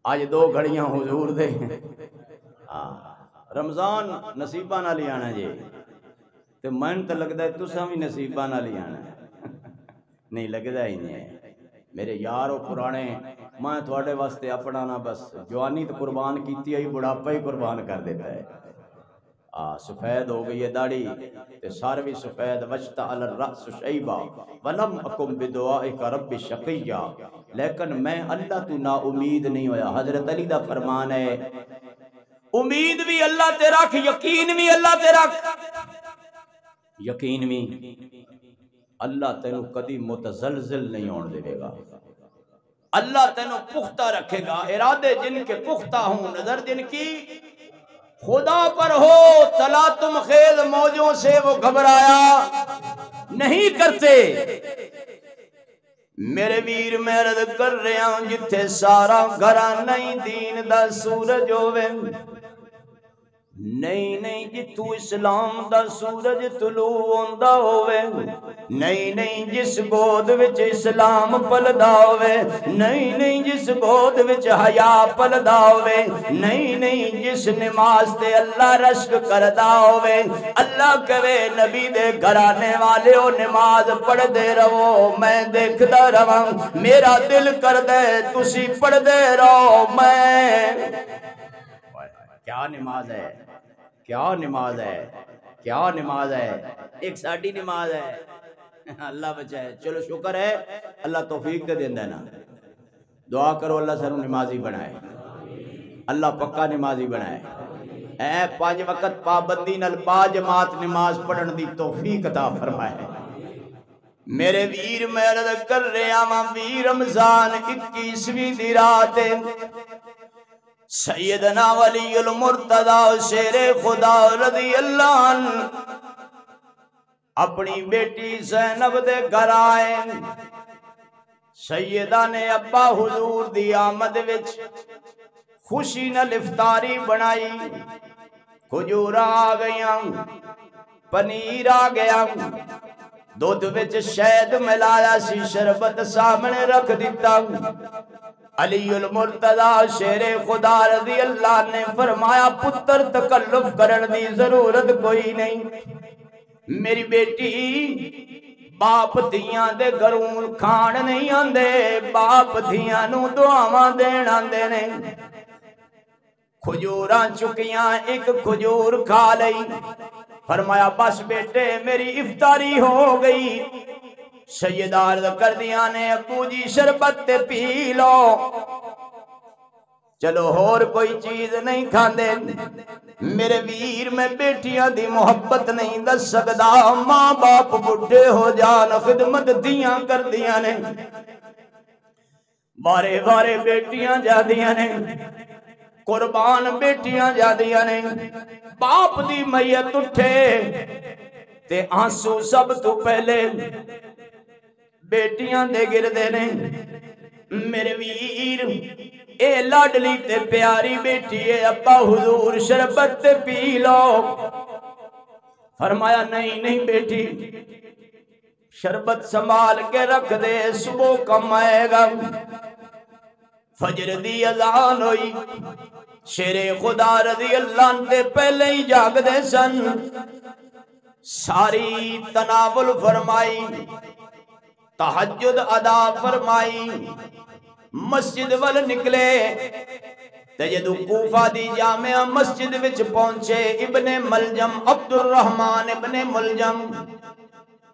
آج 2 گھڑیاں حضور دے رمضان نصیبہ نہ لے آنا جی تے من تے لگدا ہے تساں بھی نصیبہ نہ لے آنا نہیں لگدا ہی نہیں ہے میرے یارو پرانے میں تھوڑے واسطے اپنا نہ بس جوانی تو قربان کیتی ہے بڑھاپا ہی قربان کر دیتا ہے سفید ہو گئی ہے داڑھی تے سار بھی سفید وجتا علی الرأس شیبہ ولم اکم بدعائک رب شقیہ لیکن میں اللہ تو نا امید نہیں ہویا حضرت علی دا فرمان ہے امید بھی اللہ تے رکھ یقین بھی اللہ تے رکھ یقین بھی اللہ تینو کدی متزلزل نہیں ہون دے گا اللہ تینو پختہ رکھے گا ارادے جن کے پختہ ہوں نظر جن کی خدا پر ہو تلاطم خیز موجوں سے وہ گھبرایا نہیں کرتے میرے ویر میں عرض کر رہے ہیں جتھے سارا گھرا نہیں دین دا سورج ہوئے نہیں جتو اسلام دا سورج طلوع ہوندا ہوئے نہیں جس گود وچ اسلام پلدا ہوئے نہیں جس گود وچ حیا پلدا ہوئے نہیں جس نماز تے اللہ رشک کردا ہوئے اللہ کہے نبی دے گھرانے والے او نماز پڑھ دے رہو میں دیکھدا رہاں میرا دل کر دے تسی پڑھ دے رہو میں کیا نماز ہے کیا نماز ہے کیا نماز ہے ایک ساڑھی نماز ہے اللہ بچائے چلو شکر ہے اللہ توفیق دے دیندہ نا دعا کرو اللہ سنو نمازی بنائے اللہ پکا نمازی بنائے اے 5 وقت پابندی نال با جماعت نماز پڑھن دی توفیق عطا فرمائے میرے ویر میں عرض کر رہے ہیں ویر رمضان 21ویں دی رات سیدنا ولی المرتضی شیر خدا رضی اللہ عنہ اپنی بیٹی زینب دے گھر آئے سیدہ نے ابا حضور دی آمد وچ خوشی نال افطاری بنائی کھجور آ گیا پنیر آ گیا دودھ وچ شہد ملایا سی شربت سامنے رکھ دیتا علی المرتضی شیر خدا رضی اللہ نے فرمایا پتر تکلف کرن دی ضرورت کوئی نہیں میری بیٹی باپ دھیاں دے گھروں کھان نہیں آندے باپ دھیاں نو دعاواں دین آندے نے کھجوراں چکیاں ایک کھجور کھا لئی فرمایا بس بیٹے میری افطاری ہو گئی۔ سیدہ عرض کر دیا نے ابو جی شربت تے پی لو، چلو اور کوئی چیز نہیں کھاندے۔ میرے ویر میں بیٹیاں دی محبت نہیں دس سکدا، ماں باپ بڈھے ہو جان خدمت دیاں کر دیاں نے، بارے بارے بیٹیاں جا دیاں نے، قربان بیٹیاں جا دیاں نے۔ باپ دی میت اٹھے تے آنسو سب تو پہلے بیٹیاں دے گردے نے۔ میرے ویر اے لاڈلی تے پیاری بیٹی ہے، ابا حضور شربت تے پی لو۔ فرمایا نہیں نہیں بیٹی، شربت سنبھال کے رکھ دے، صبح کم آئے گا۔ فجر دی اذان ہوئی، شیر خدا رضی اللہ عنہ پہلے ہی جاگ دے سن، ساری تناول فرمائی، تہجد ادا فرمائی، مسجد وال نکلے تے جدو کوفہ دی جامعہ مسجد وچ پہنچے، ابن ملجم عبد الرحمن ابن ملجم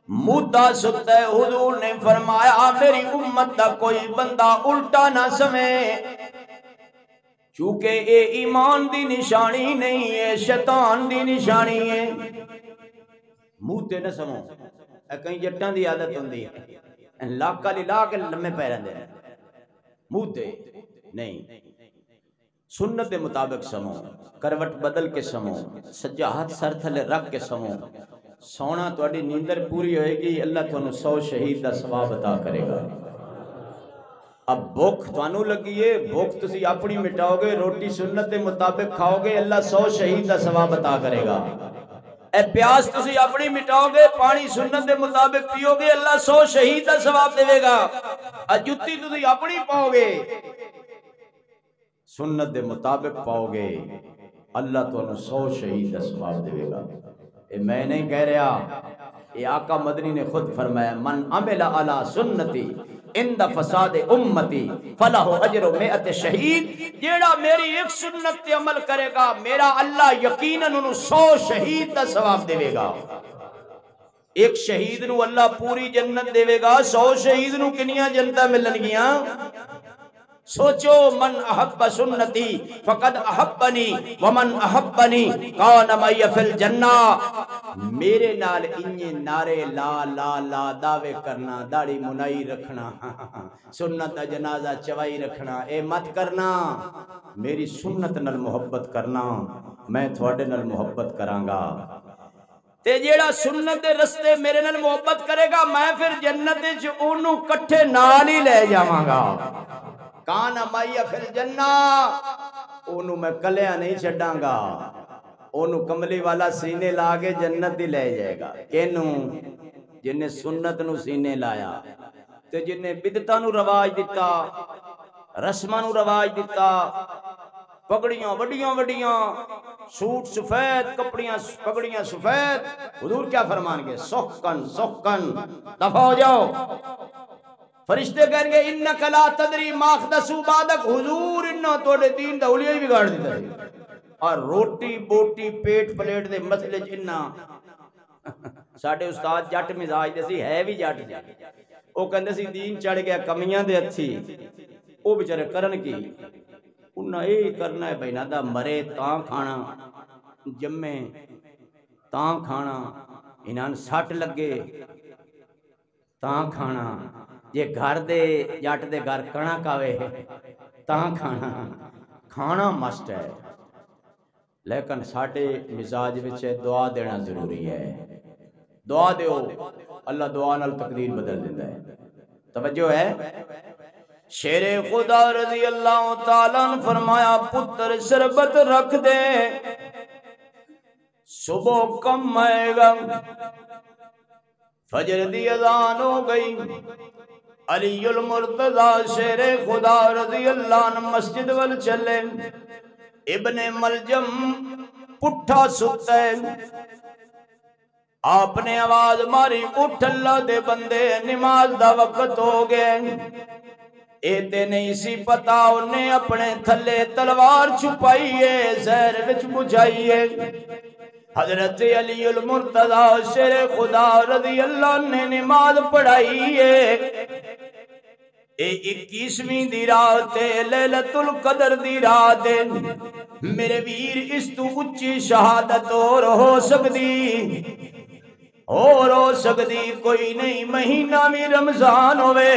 مودہ ستا ہے۔ حضور نے فرمایا میری امت دا کوئی بندہ الٹا نہ سمے، چونکہ اے ایمان دی نشانی نہیں ہے، شیطان دی نشانی ہے۔ موتے نہ سمو، کہیں جٹاں دی عادت ہوندی ہے لاکا لی لا کے لمے پہ رہندے ہیں، موتے نہیں، سنت دے مطابق سمو، کروٹ بدل کے سمو، سجا ہاتھ سر تھلے رکھ کے سمو، سونا تواڈی نیندر پوری ہوئے گی، اللہ تانوں 100 شہید دا ثواب عطا کرے گا۔ اب بھوک تانوں لگی ہے، بھوک تسی اپنی مٹاؤ گے، روٹی سنت دے مطابق کھاؤ گے، اللہ 100 شہید دا ثواب عطا کرے گا۔ اے پیاس تسی اپنی مٹاؤ گے، پانی سنت دے مطابق پیو گے، اللہ 100 شہید دا ثواب دے گا۔ جتی تسی اپنی پاؤ گے، سنت دے مطابق پاؤ گے، اللہ تانوں 100 شہید دا ثواب دے گا۔ اے میں نہیں کہہ رہا، یہ آقا مدنی نے خود فرمایا من عمل علی سنتی اند فساد امتی فلہ اجر 100 شہید، جیڑا میری ایک سنت تے عمل کرے گا میرا اللہ یقیناً انہوں 100 شہید دا ثواب دے گا۔ ایک شہید نو اللہ پوری جنت دے گا، 100 شہید نو کنیاں جنتاں ملن گیاں؟ سوچو من احب سنتی فقد احبنی ومن احبنی کان معی فی الجنہ۔ میرے نال انجے نعرے لا لا لا دعوے کرنا، داڑھی منائی رکھنا، سنت جنازہ چوائی رکھنا، اے مت کرنا، میری سنت نال محبت کرنا، میں تھوڑے نال محبت کرانگا۔ تے جیڑا سنت دے رستے میرے نال محبت کرے گا، میں پھر جنت وچ اونوں کٹھے نال ہی لے جاواں گا۔ کان معی فی الجنہ، اونوں میں کلیاں نہیں چھڈاں گا، اونوں کملی والا سینے لا کے جنت ہی لے جائے گا۔ کینوں؟ جن نے سنت نو سینے لایا تے جن نے بدعتاں نو رواج دتا، رسماں نو رواج دتا، پگڑیاں وڈیاں وڈیاں، سوٹ سفید، کپڑیاں پگڑیاں سفید، حضور کیا فرمان گے؟ سخن سخن، دفع ہو جاؤ۔ فرشتے کہیں گے انک لا تدری ما احدثوا بعدک، حضور انہاں توڑے دین دا اولیاء ہی بگاڑ دیتا ہے۔ اور روٹی بوٹی پیٹ پلیٹ دے مسئلے جنہ ساڑھے استاد جٹ مزاج دے سی، ہے بھی جٹ جی، وہ کہندے سی دین چڑھ گیا کمیاں دے ہتھی، وہ بیچارے کرن کی انہاں یہ کرنا ہے بھائی نہ مرے تاں کھانا، جمے تاں کھانا، انہاں سٹ لگے تاں کھانا، یہ گھر دے جٹ دے گھر کنک آوے تاں کھانا، کھانا مست ہے۔ لیکن ساڑھے مزاج وچے دعا دینا ضروری ہے، دعا دیو، اللہ دعا نال تقدیر بدل دیتا ہے۔ توجہ ہے؟ شیر خدا رضی اللہ تعالیٰ نے فرمایا پتر شربت رکھ دے، صبح کم آئے گا۔ فجر دی اذان ہو گئی، علی المرتضی شیر خدا رضی اللہ عنہ مسجد وال چلے، ابن ملجم پٹھا ستا ہے، آپ نے آواز ماری اٹھ اللہ دے بندے نماز دا وقت ہو گئے۔ ایتے نہیں سی پتا انہیں اپنے تھلے تلوار چھپائیے، زہر وچ بجھائیے، حضرت علی المرتضی شیر خدا رضی اللہ عنہ نے نماز پڑھائی ہے، اے 21ویں دی رات لیلۃ القدر دی رات، میرے ویر اس تو اچھی شہادت اور ہو سکتی کوئی نہیں۔ مہینہ میں رمضان ہوئے،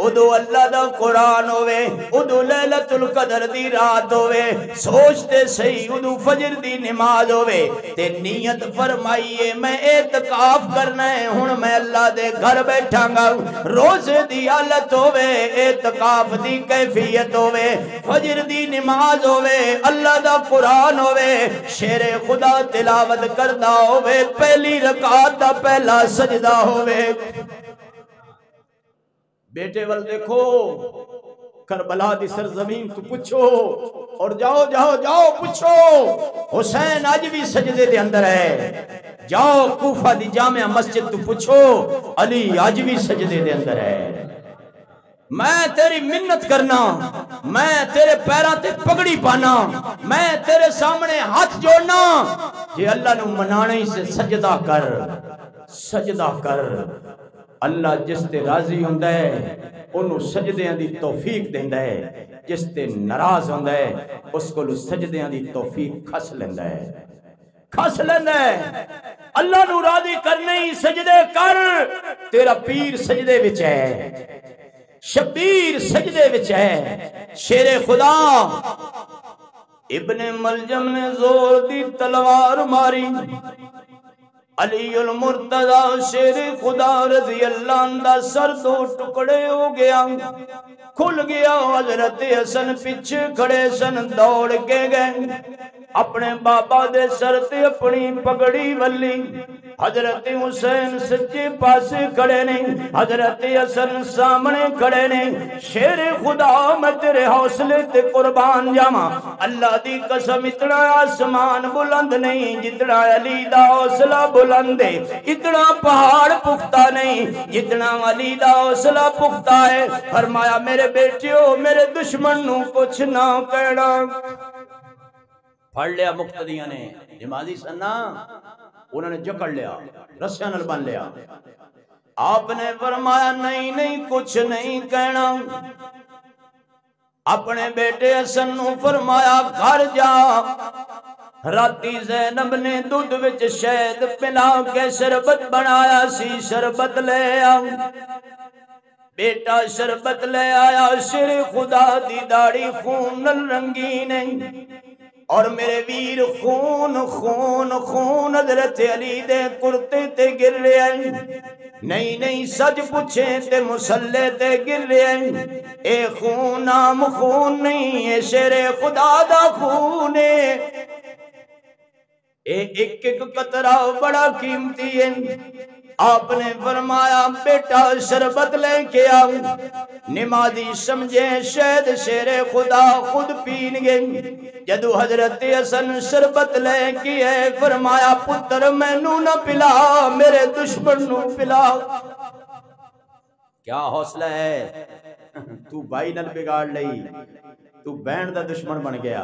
ادو اللہ دا قرآن ہوئے، ادو لیلۃ القدر دی رات ہوئے، سوچتے صحیح ادو فجر دی نماز ہوئے تے نیت فرمائیے میں اعتکاف کرنا ہے، ہن میں اللہ دے گھر بیٹھا گا، روزے دی حالت ہوئے، اعتکاف دی کیفیت ہوئے، فجر دی نماز ہوئے، اللہ دا قرآن ہوئے، شیر خدا تلاوت کردہ ہوئے، پہلی رکعت دا پہلا سجدہ ہوئے۔ بیٹے وال دیکھو، کربلا دی سرزمین تو پوچھو، اور جاؤ پوچھو، حسین آج بھی سجدے دے اندر ہے۔ جاؤ کوفہ دی جامع مسجد تو پوچھو، علی آج بھی سجدے دے اندر ہے۔ میں تیری منت کرنا، میں تیرے پیروں تے پگڑی پانا، میں تیرے سامنے ہاتھ جوڑنا، یہ اللہ نو منانے سے سجدہ کر، سجدہ کر۔ اللہ جس تے راضی ہوندہ ہے انہوں سجدیاں دی توفیق دیندہ ہے، جس تے ناراض ہوندہ ہے اس کو سجدیاں دی توفیق کھس لیندہ ہے۔ اللہ نو راضی کرنے ہی سجدے کر، تیرا پیر سجدے وچ ہے، شبیر سجدے وچ ہے۔ شیر خدا ابن ملجم نے زور دی تلوار ماری، علی المرتضی شیر خدا رضی اللہ عنہ سر دو ٹکڑے ہو گیا، کھل گیا۔ حضرت حسن پیچھے کھڑے سن، دوڑ کے گئے، اپنے بابا دے سر تے اپنی پگڑی ولی۔ حضرت حسین سچے پاسے کھڑے نہیں، حضرت حسن سامنے کھڑے نہیں۔ شیر خدا میں تیرے حوصلے تے قربان جاواں، اللہ دی قسم اتنا آسمان بلند نہیں جتنا علی دا حوصلہ بلند ہے، اتنا پہاڑ پختہ نہیں جتنا علی دا حوصلہ پختہ ہے۔ فرمایا میرے بیٹیو، میرے دشمن نو کچھ نہ کہنا۔ پڑھ لیا مقتدیاں نے، نمازی سننا، انہوں نے جکڑ لیا، رسیاں نال بن لیا۔ آپ نے فرمایا نہیں کچھ نہیں کہنا۔ اپنے بیٹے حسن نو فرمایا گھر جا، راتی زینب نے دودھ وچ شہد پلا کے شربت بنایا سی، شربت لے آ۔ بیٹا شربت لے آیا، شیر خدا دی داڑھی خون نال رنگین ہے، اور میرے ویر خون خون خون حضرت علی دے کرتے تے گر رہے ہیں۔ نہیں سچ پوچھے تے مسلے تے گر رہے ہیں۔ اے خون عام خون نہیں، اے شیر خدا دا خون ہے، اے ایک ایک قطرہ بڑا قیمتی ہے۔ آپ نے فرمایا بیٹا شربت لے کے آؤ۔ نمازی سمجھے شاید شیر خدا خود پین گے۔ جدو حضرت حسن شربت لے کے آئے، فرمایا پتر مینوں نہ پلا، میرے دشمن نو پلا۔ کیا حوصلہ ہے، تو بھائی نال بگاڑ لئی، تو بہن دا دشمن بن گیا،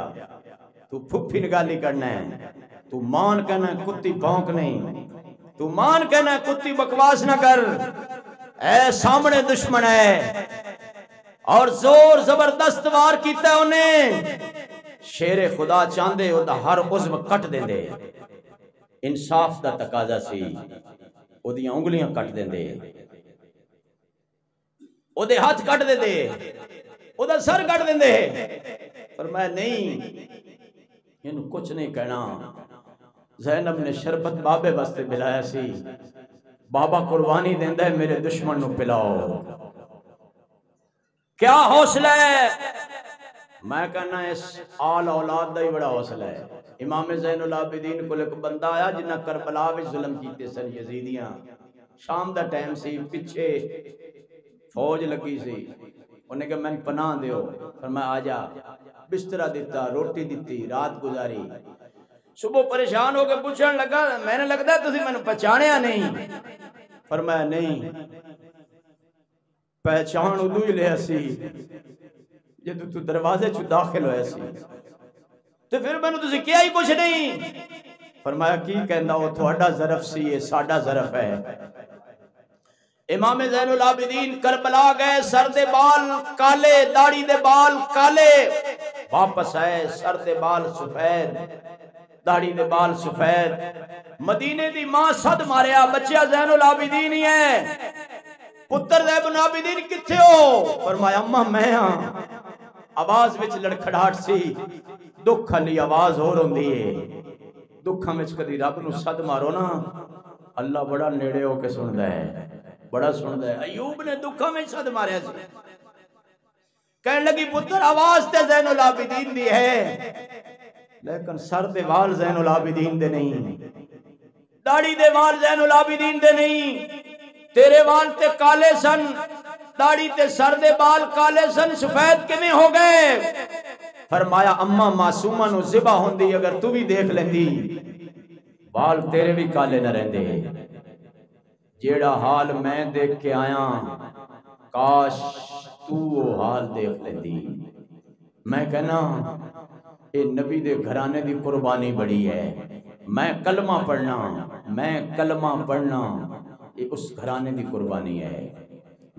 تو پھپھی نگالی کرنا ہے، تو مان کہنا کتی بھونک نہیں، تو مان کہنا کتی بکواس نہ کر، اے سامنے دشمن ہے، اور زور زبردست وار کیتا ہے انہیں۔ شیر خدا چاندے او دا ہر عضو کٹ دیں دے، انصاف دا تقاضا سی، او دیاں انگلیاں کٹ دیں دے، او دے ہاتھ کٹ دیں دے، او دا سر کٹ دیں دے۔ فرمایا نہیں، انہوں کچھ نہیں کہنا۔ زینب نے شربت بابے بستے پلایا سی، بابا قربانی دیندہ ہے میرے دشمن نو پلاؤ۔ کیا حوصلہ ہے، میں کہنا اس آل اولاد دا ہی بڑا حوصلہ ہے۔ امام زین العابدین کو ایک بندہ آیا جنہ کربلا وچ ظلم کیتے سن یزیدیاں، شام دا ٹائم سی، پیچھے فوج لگی سی، انہیں کہا میں پناہ دیو، فرمایا آجا، بسترہ دیتا، روٹی دیتی، رات گزاری۔ صبح پریشان ہو کے پوچھنے لگا میں نے لگتا ہے تسی میں نے پہچانیا نہیں۔ فرمایا نہیں، پہچان ادو ہی لیا سی جدو تو دروازے چو داخل ہویا سی، تو پھر میں نے تسی کیا ہی کچھ نہیں۔ فرمایا کی کہندا وہ تھوڑا ظرف سی یہ ساڈا ظرف ہے۔ امام زین العابدین کربلا گئے، سر دے بال کالے، داڑھی دے بال کالے، واپس آئے سر دے بال سفید، داڑھی دے بال سفید۔ مدینے دی ماں صد ماریا بچیا زین العابدین ہی ہے، پتر زین العابدین کتھے ہو؟ فرمایا اماں میں ہاں۔ آواز وچ لڑکھڑاہٹ سی، دکھ علی آواز ہو روندی ہے۔ دکھاں وچ کدی رب نو صد مارو نا اللہ بڑا نیڑے ہو کے سندا ہے، بڑا سندا ہے۔ ایوب نے دکھاں وچ صد ماریا سی، کہنے لگی پتر آواز تے زین العابدین دی ہے لیکن سر دے وال زین العابدین دے نہیں، داڑھی دے وال زین العابدین دے نہیں، تیرے وال تے کالے سن، داڑھی تے سر دے بال کالے سن، سفید کیویں ہو گئے؟ فرمایا اماں معصومہ نو ذبح ہوندی اگر تو بھی دیکھ لیندی وال تیرے بھی کالے نہ رہندے۔ جیڑا حال میں دیکھ کے آیا کاش تو وہ حال دیکھ لیندی۔ میں کہنا اے نبی دے گھرانے دی قربانی بڑی ہے، میں کلمہ پڑھنا یہ اس گھرانے دی قربانی ہے،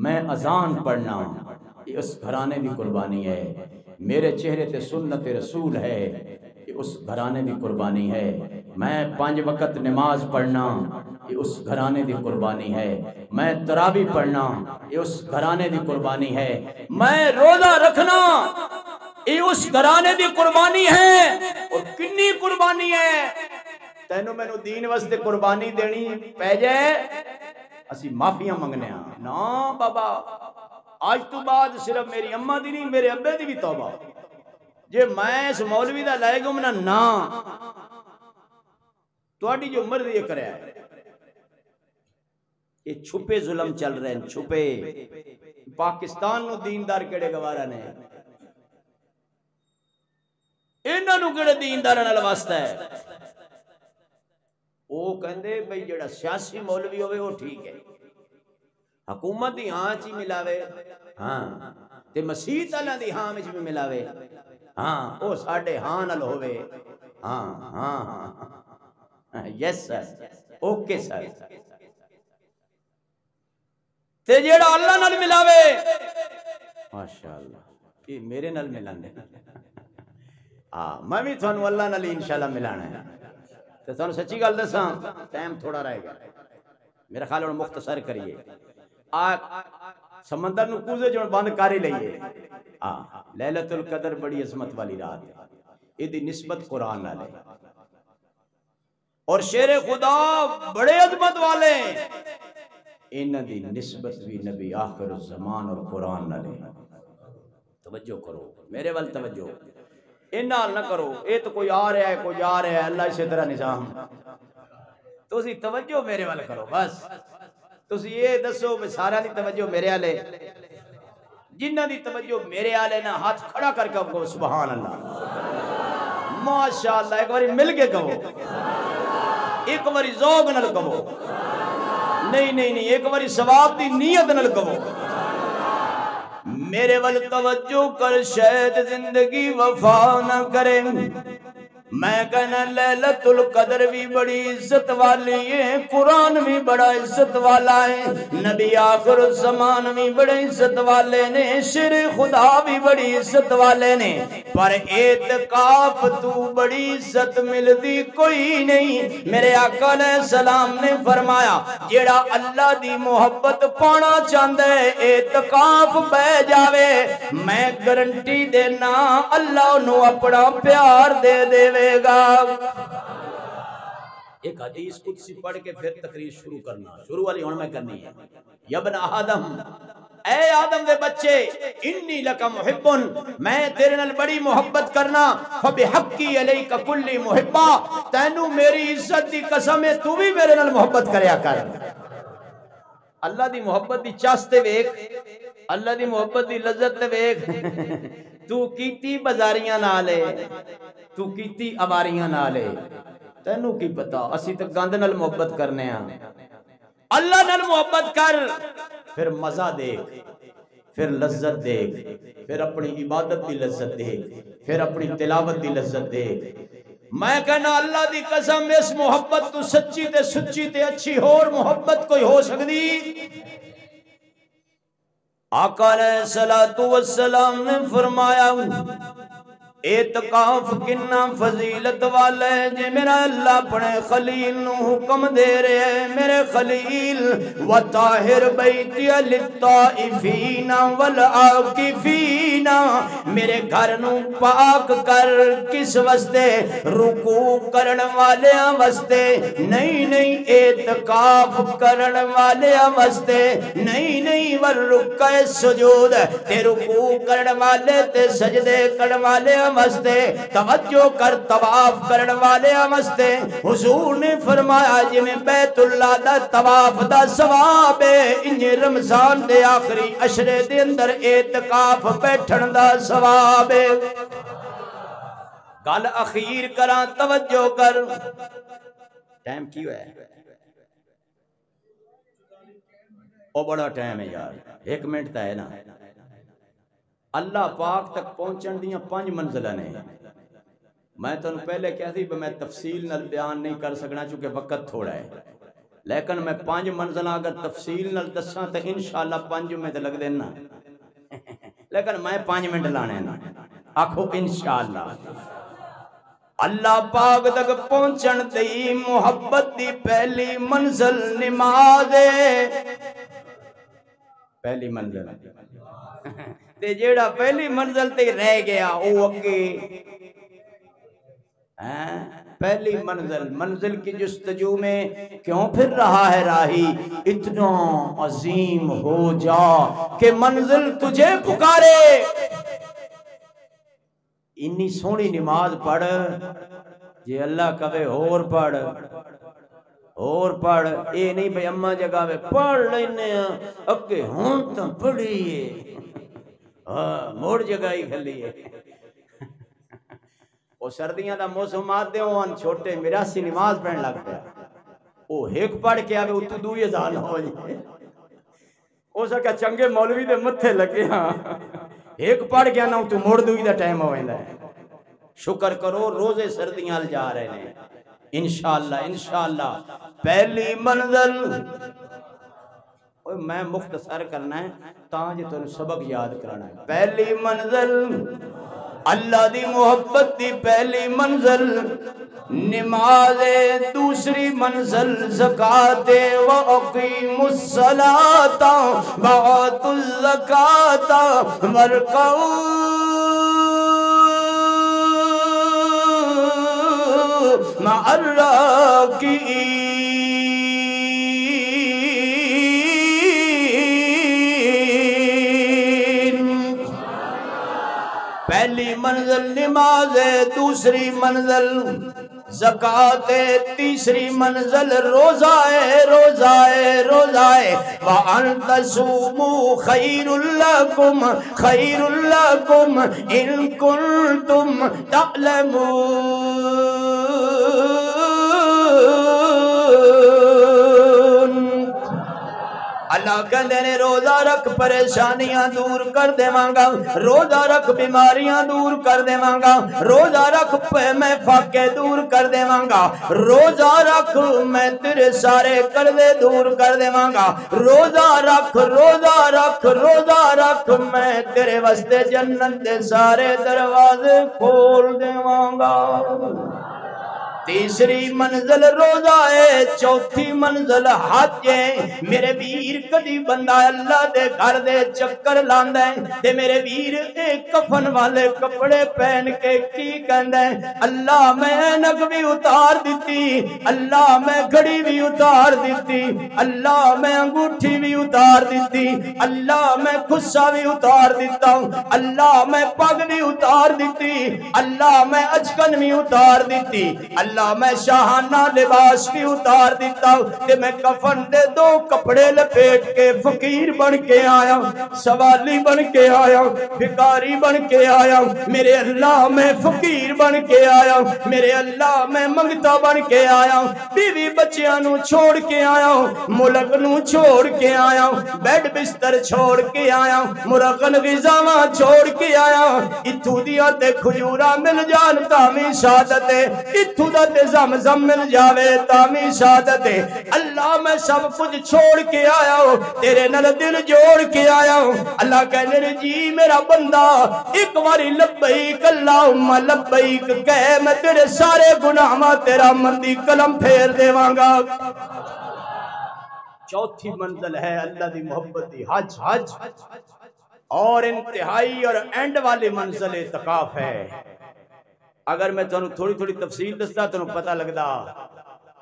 میں اذان پڑھنا یہ اس گھرانے دی قربانی ہے، میرے چہرے تے سنت رسول ہے یہ اس گھرانے دی قربانی ہے، میں 5 وقت نماز پڑھنا یہ اس گھرانے دی قربانی ہے، میں تراویح پڑھنا یہ اس گھرانے دی قربانی ہے، میں روزہ رکھنا یہ اس گھرانے دی قربانی ہے۔ اور کنی قربانی ہے؟ تینوں میں نو دین واسطے قربانی دینی پہ جائے اسی معافیاں منگنے ہاں نا بابا، آج تو بعد صرف میری اماں دی نہیں میرے ابے دی بھی توبہ، جے میں اس مولوی دا لائے گا منا نا تواڈی جو مرضی یہ کرے ہے۔ یہ چھپے ظلم چل رہے ہیں، چھپے۔ پاکستان نو دیندار کیڑے گوارا نے، انہاں نو کیڑے دینداراں نال واسطہ ہے؟ وہ کہندے بھئی جڑا سیاسی مولوی ہوئے وہ ٹھیک ہے، حکومت دی ہاں چی ملاوے ہاں تے مسیحت اللہ دی ہاں وچ بھی ملاوے ہاں، او ساڈے ہاں نال ہوئے ہاں ہاں ہاں یس سر اوکے سر، تے جیڑا اللہ نال ملاوے ماشاءاللہ یہ میرے نال ملاندے میں بھی تھانوں اللہ نال انشاءاللہ ملانا ہے۔ تے تھانوں سچی گل دساں ٹائم تھوڑا رہ گیا، میرا خیال ہے مختصر کریے، سمندر نو کوزے جو بند کر ہی لئیے۔ لیلۃ القدر بڑی عظمت والی رات ہے، یہ دی نسبت قرآن نال ہے، اور شیر خدا بڑے عظمت والے انہاں دی نسبت بھی نبی آخر الزمان اور قرآن نال ہے۔ توجہ کرو میرے وال توجہ، انہاں نہ کرو اے تو کوئی آ رہا ہے کوئی جا رہا ہے، اللہ اسی طرح نظام، تو اسی توجہ میرے وال کرو بس۔ تسی یہ دسو میں سارا دی توجہ میرے آلے، جنہ دی توجہ میرے آلے نا ہاتھ کھڑا کر کے کہو سبحان اللہ ماشاءاللہ، ایک باری مل کے کہو، ایک باری ذوق نال کہو، نہیں ایک باری ثواب دی نیت نال کہو، میرے ول توجہ کر شاید زندگی وفا نہ کریں۔ میں کہنا لیلۃ القدر بھی بڑی عزت والی ہے، قرآن بھی بڑا عزت والا ہے، نبی آخر الزمان بھی بڑے عزت والے نے، شیر خدا بھی بڑی عزت والے نے، پر اعتکاف تو بڑی عزت ملتی کوئی نہیں۔ میرے آقا علیہ السلام نے فرمایا جیڑا اللہ دی محبت پانا چاہتا ہے اعتکاف بہ جاوے، میں گارنٹی دینا اللہ انہوں اپنا پیار دے دے گا۔ ایک حدیث قدسی پڑھ کے پھر تقریر شروع کرنا، شروع والی ہون میں کرنی ہے۔ یا ابن آدم، اے آدم دے بچے، انی لکا محبن، میں تیرے نال بڑی محبت کرنا، فبحقی علیک کلی محبہ، تینوں میری عزت دی قسم ہے تو بھی میرے نال محبت کریا کر۔ اللہ دی محبت دی چاستے ویکھ، اللہ دی محبت دی لذت ویکھ، تو کیتی بازاریاں نالے، تو کیتی آواریاں نالے، تینوں کی پتا اسی تک گاندھ نال محبت کرنے ہیں۔ اللہ نال محبت کر، پھر مزہ دیکھ، پھر لذت دیکھ، پھر اپنی عبادت دی لذت دیکھ، پھر اپنی تلاوت دی لذت دیکھ، میں کہنا اللہ دی قسم اس محبت تو سچی تے سچی تے اچھی اور محبت کوئی ہو سکتی؟ آقا علیہ السلام نے فرمایا اعتکاف کنا فضیلت والا ہے جے میرا اللہ اپنے خلیل نو حکم دے رہے ہیں میرے خلیل وطاہر بیتی للطائفین والعاکفین میرے گھر نو پاک کر کس واسطے رکوع کرن والے واسطے نہیں اعتکاف کرن والے واسطے نہیں والرکع سجود تے رکوع کرن والے تے سجدے کرن والے واسطے توجہ کر طواف کرن والے واسطے حضور نے فرمایا جی میں بیت اللہ دا طواف دا ثواب ہے انجے رمضان دے آخری عشرے دے اندر اعتکاف بیٹھن دا ثواب ہے گل اخیر کراں توجہ کر ٹائم کیوں ہے او بڑا ٹائم ہے یار 1 منٹ تا ہے نا اللہ پاک تک پہنچن دیاں 5 منزلہ نے میں تنہوں پہلے کہتی میں تفصیل نال بیان نہیں کر سکنا چونکہ وقت تھوڑا ہے لیکن میں 5 منزلہ اگر تفصیل نال دساں تو انشاءاللہ 5 میں تو لگ دینا لیکن میں 5 منٹ لانے نا آکھو انشاءاللہ اللہ پاک تک پہنچن دی محبت دی پہلی منزل نماز ہے پہلی منزل تے جیڑا پہلی منزل تے رہ گیا او اگے پہلی منزل کی جستجو میں کیوں پھر رہا ہے راہی اتنا عظیم ہو جا کہ منزل تجھے پکارے انی سونی نماز پڑھ جی اللہ کہے اور پڑھ اے نہیں بھئی اماں جگہ میں پڑھ لینے اگے ہون تو پڑھیے موڑ جگہ ہی کھلی ہے وہ سردیاں دا موسم آتے ہوئے چھوٹے میراسی نماز پڑھن لگ پیا وہ ایک پڑھ کے آگے اتو دوئی ازال ہو جائے وہ سکا چنگے مولوی دے متھے لگے ہاں ایک پڑھ گیا نا تو موڑ دوئی دا ٹائم ہوئے ہے شکر کرو روزے سردیاں جا رہے ہیں انشاءاللہ پہلی منزل میں مختصر کرنا ہے تاں جے تو سبق یاد کرانا ہے پہلی منزل اللہ دی محبت دی پہلی منزل نماز دوسری منزل زکاة وَأَقِيمُوا الصَّلَاةَ وَآتُوا الزَّكَاةَ وَارْكَعُوا مع الراكعين پہلی منزل نماز ہے دوسری منزل زکاة ہے تیسری منزل روزہ ہے وَأَن تَصُومُوا خَيْرٌ لَكُمْ إِن كُنتُمْ تَعْلَمُونَ اللہ کہندے نے روزہ رکھ پریشانیاں دور کر دیواں گا روزہ رکھ بیماریاں دور کر دیواں گا روزہ رکھ میں فاقے دور کر دیواں گا روزہ رکھ میں تیرے سارے قرضے دور کر دیواں گا روزہ رکھ میں تیرے واسطے جنت دے سارے دروازے کھول دیواں گا تیسری منزل روزہ ہے چوتھی منزل حج ہے میرے ویر کدی بندہ اللہ دے گھر دے چکر لاندا ہے تے میرے ویر ایک کفن والے کپڑے پہن کے کی کہندا ہے اللہ میں اینک بھی اتار دیتی اللہ میں گھڑی بھی اتار دیتی اللہ میں انگوٹھی بھی اتار دیتی اللہ میں خصہ بھی اتار دیتا ہوں اللہ میں پگ بھی اتار دیتی اللہ میں اچکن بھی اتار دیتی اللہ اللہ میں شاہانہ لباس بھی اتار دیتا تے میں کفن دے دو کپڑے لپیٹ کے فقیر بن کے آیا، سوالی بن کے آیا، بھکاری بن کے آیا، میرے اللہ میں فقیر بن کے آیا، میرے اللہ میں منگتا بن کے آیا، بیوی بچیاں نو چھوڑ کے آیا، ملک نو چھوڑ کے آیا، بیڈ بستر چھوڑ کے آیا، مرغن غذاواں چھوڑ کے آیا، اتھو دیا تے کھجورا مل جان تامی شہادت ہے، اتھو دا تے زمزم مل جاوے تامی شہادت ہے۔ اللہ میں سب کچھ چھوڑ کے آیا ہوں، تیرے نال دل جوڑ کے آیا ہوں۔ اللہ کہنے نے جی میرا بندہ ایک باری لبیک اللہم لبیک کہے میں تیرے سارے گناہاں تیرا مندی قلم پھیر دیواں گا۔ چوتھی منزل ہے اللہ دی محبت دی حج اور انتہائی اور اینڈ والی منزل اعتکاف ہے۔ اگر میں تھوڑی تھوڑی تفصیل دستا تو پتہ لگدا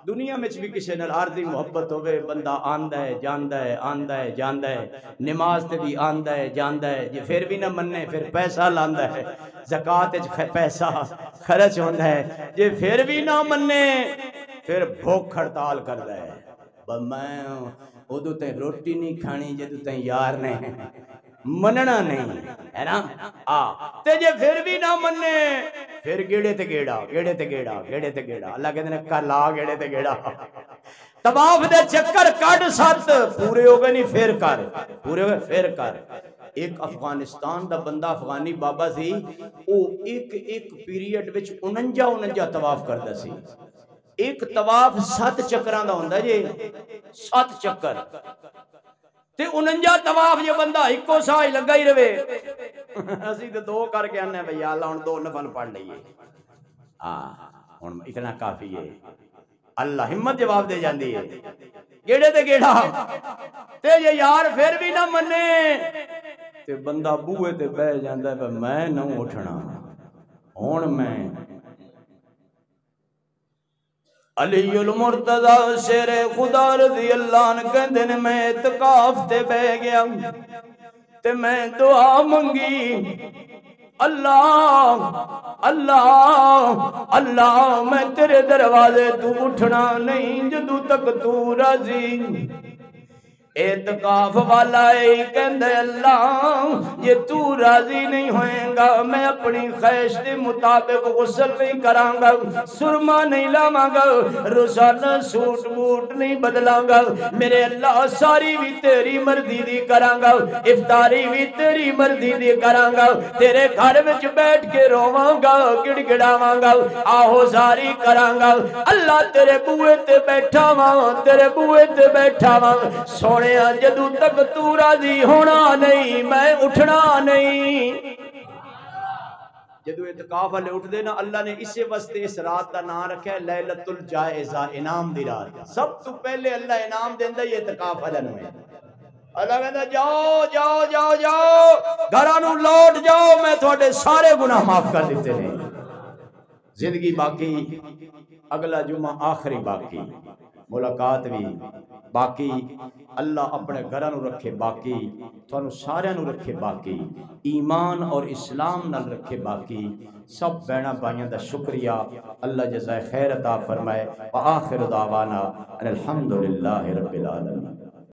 دنیا میں بھی کسی نال عارضی محبت ہوئے بندہ آندا ہے جاندا ہے آندا ہے جاندا ہے، نماز تے بھی آندا ہے جاندا ہے، جے پھر بھی نہ مننے پھر پیسہ لاندا ہے، زکوٰۃ وچ پیسہ خرچ ہوندا ہے، جے پھر بھی نہ مننے پھر بھوک ہڑتال کردا ہے، میں ادو تے روٹی نہیں کھانی جدو تے یار نے مننا نہیں ہے نا تے جے پھر بھی نہ مننے پھر گیڑے تے گیڑا گیڑے تے گیڑا گیڑے تے گیڑا، اللہ کہتے ہیں کر لا گیڑے تے گیڑا، طواف دے چکر کٹ سات پورے ہو گئے نہیں پھر کر پورے ہو گئے پھر کر۔ ایک افغانستان دا بندہ افغانی بابا سی، او ایک پیریڈ وچ 49 طواف کردا سی، ایک طواف 7 چکران دا ہوندا جی 7 چکر تے 49 طواف یہ بندہ ایکو سائی لگا ہی رہے، اسی تے 2 کر کے آنے بھئی اللہ ہن 2 نفل پڑھ لئیے، ہن اتنا کافی ہے، اللہ ہمت جواب دے جاندی ہے، گیڑے تے گیڑا تے یہ یار پھر بھی نہ منے تے بندہ بوئے تے بہ جاندا ہے میں نہ اٹھنا، ہن میں علی المرتضی شیر خدا رضی اللہ عنہ کہندے نے میں اعتکاف تے بہ گیا تے میں دعا منگی، اللہ اللہ اللہ میں تیرے دروازے تو اٹھنا نہیں جدو تک تو راضی، اعتکاف والا ہی کہندے اللہ یہ تو راضی نہیں ہوئیں گا میں اپنی خواہش کے مطابق غسل نہیں کراں گا، سرما نہیں لاواں گا، روزانہ سوٹ بوٹ نہیں بدلاں گا، میرے اللہ ساری بھی تیری مرضی دی کراں گا، افطاری بھی تیری مرضی دی کراں گا، تیرے گھر وچ بیٹھ کے روواں گا گڑ گڑاواں گا آہو زاری کراں گا، اللہ تیرے بوئے تے بیٹھا واں تیرے بوئے تے بیٹھا واں، سونے جدو تک تو راضی ہونا نہیں میں اٹھنا نہیں۔ جدو اعتکاف والے اٹھ دینا اللہ نے اسے واسطے اس رات کا نام رکھا ہے لیلۃ الجائزہ، انعام دی رات، سب تو پہلے اللہ انعام دیندا یہ اعتکاف والے نوں، اللہ کہندا جاؤ جاؤ جاؤ جاؤ گھراں نوں لوٹ جاؤ میں تواڈے سارے گناہ معاف کر دیتے ہیں، زندگی باقی، اگلا جمعہ آخری باقی، ملاقات بھی باقی، اللہ اپنے گھراں نوں رکھے باقی، تھانوں سارے نوں رکھے باقی، ایمان اور اسلام نال رکھے باقی، سب بہناں بھائیاں دا شکریہ، اللہ جزائے خیر عطا فرمائے، وآخر دعوانا ان الحمدللہ رب العالمین۔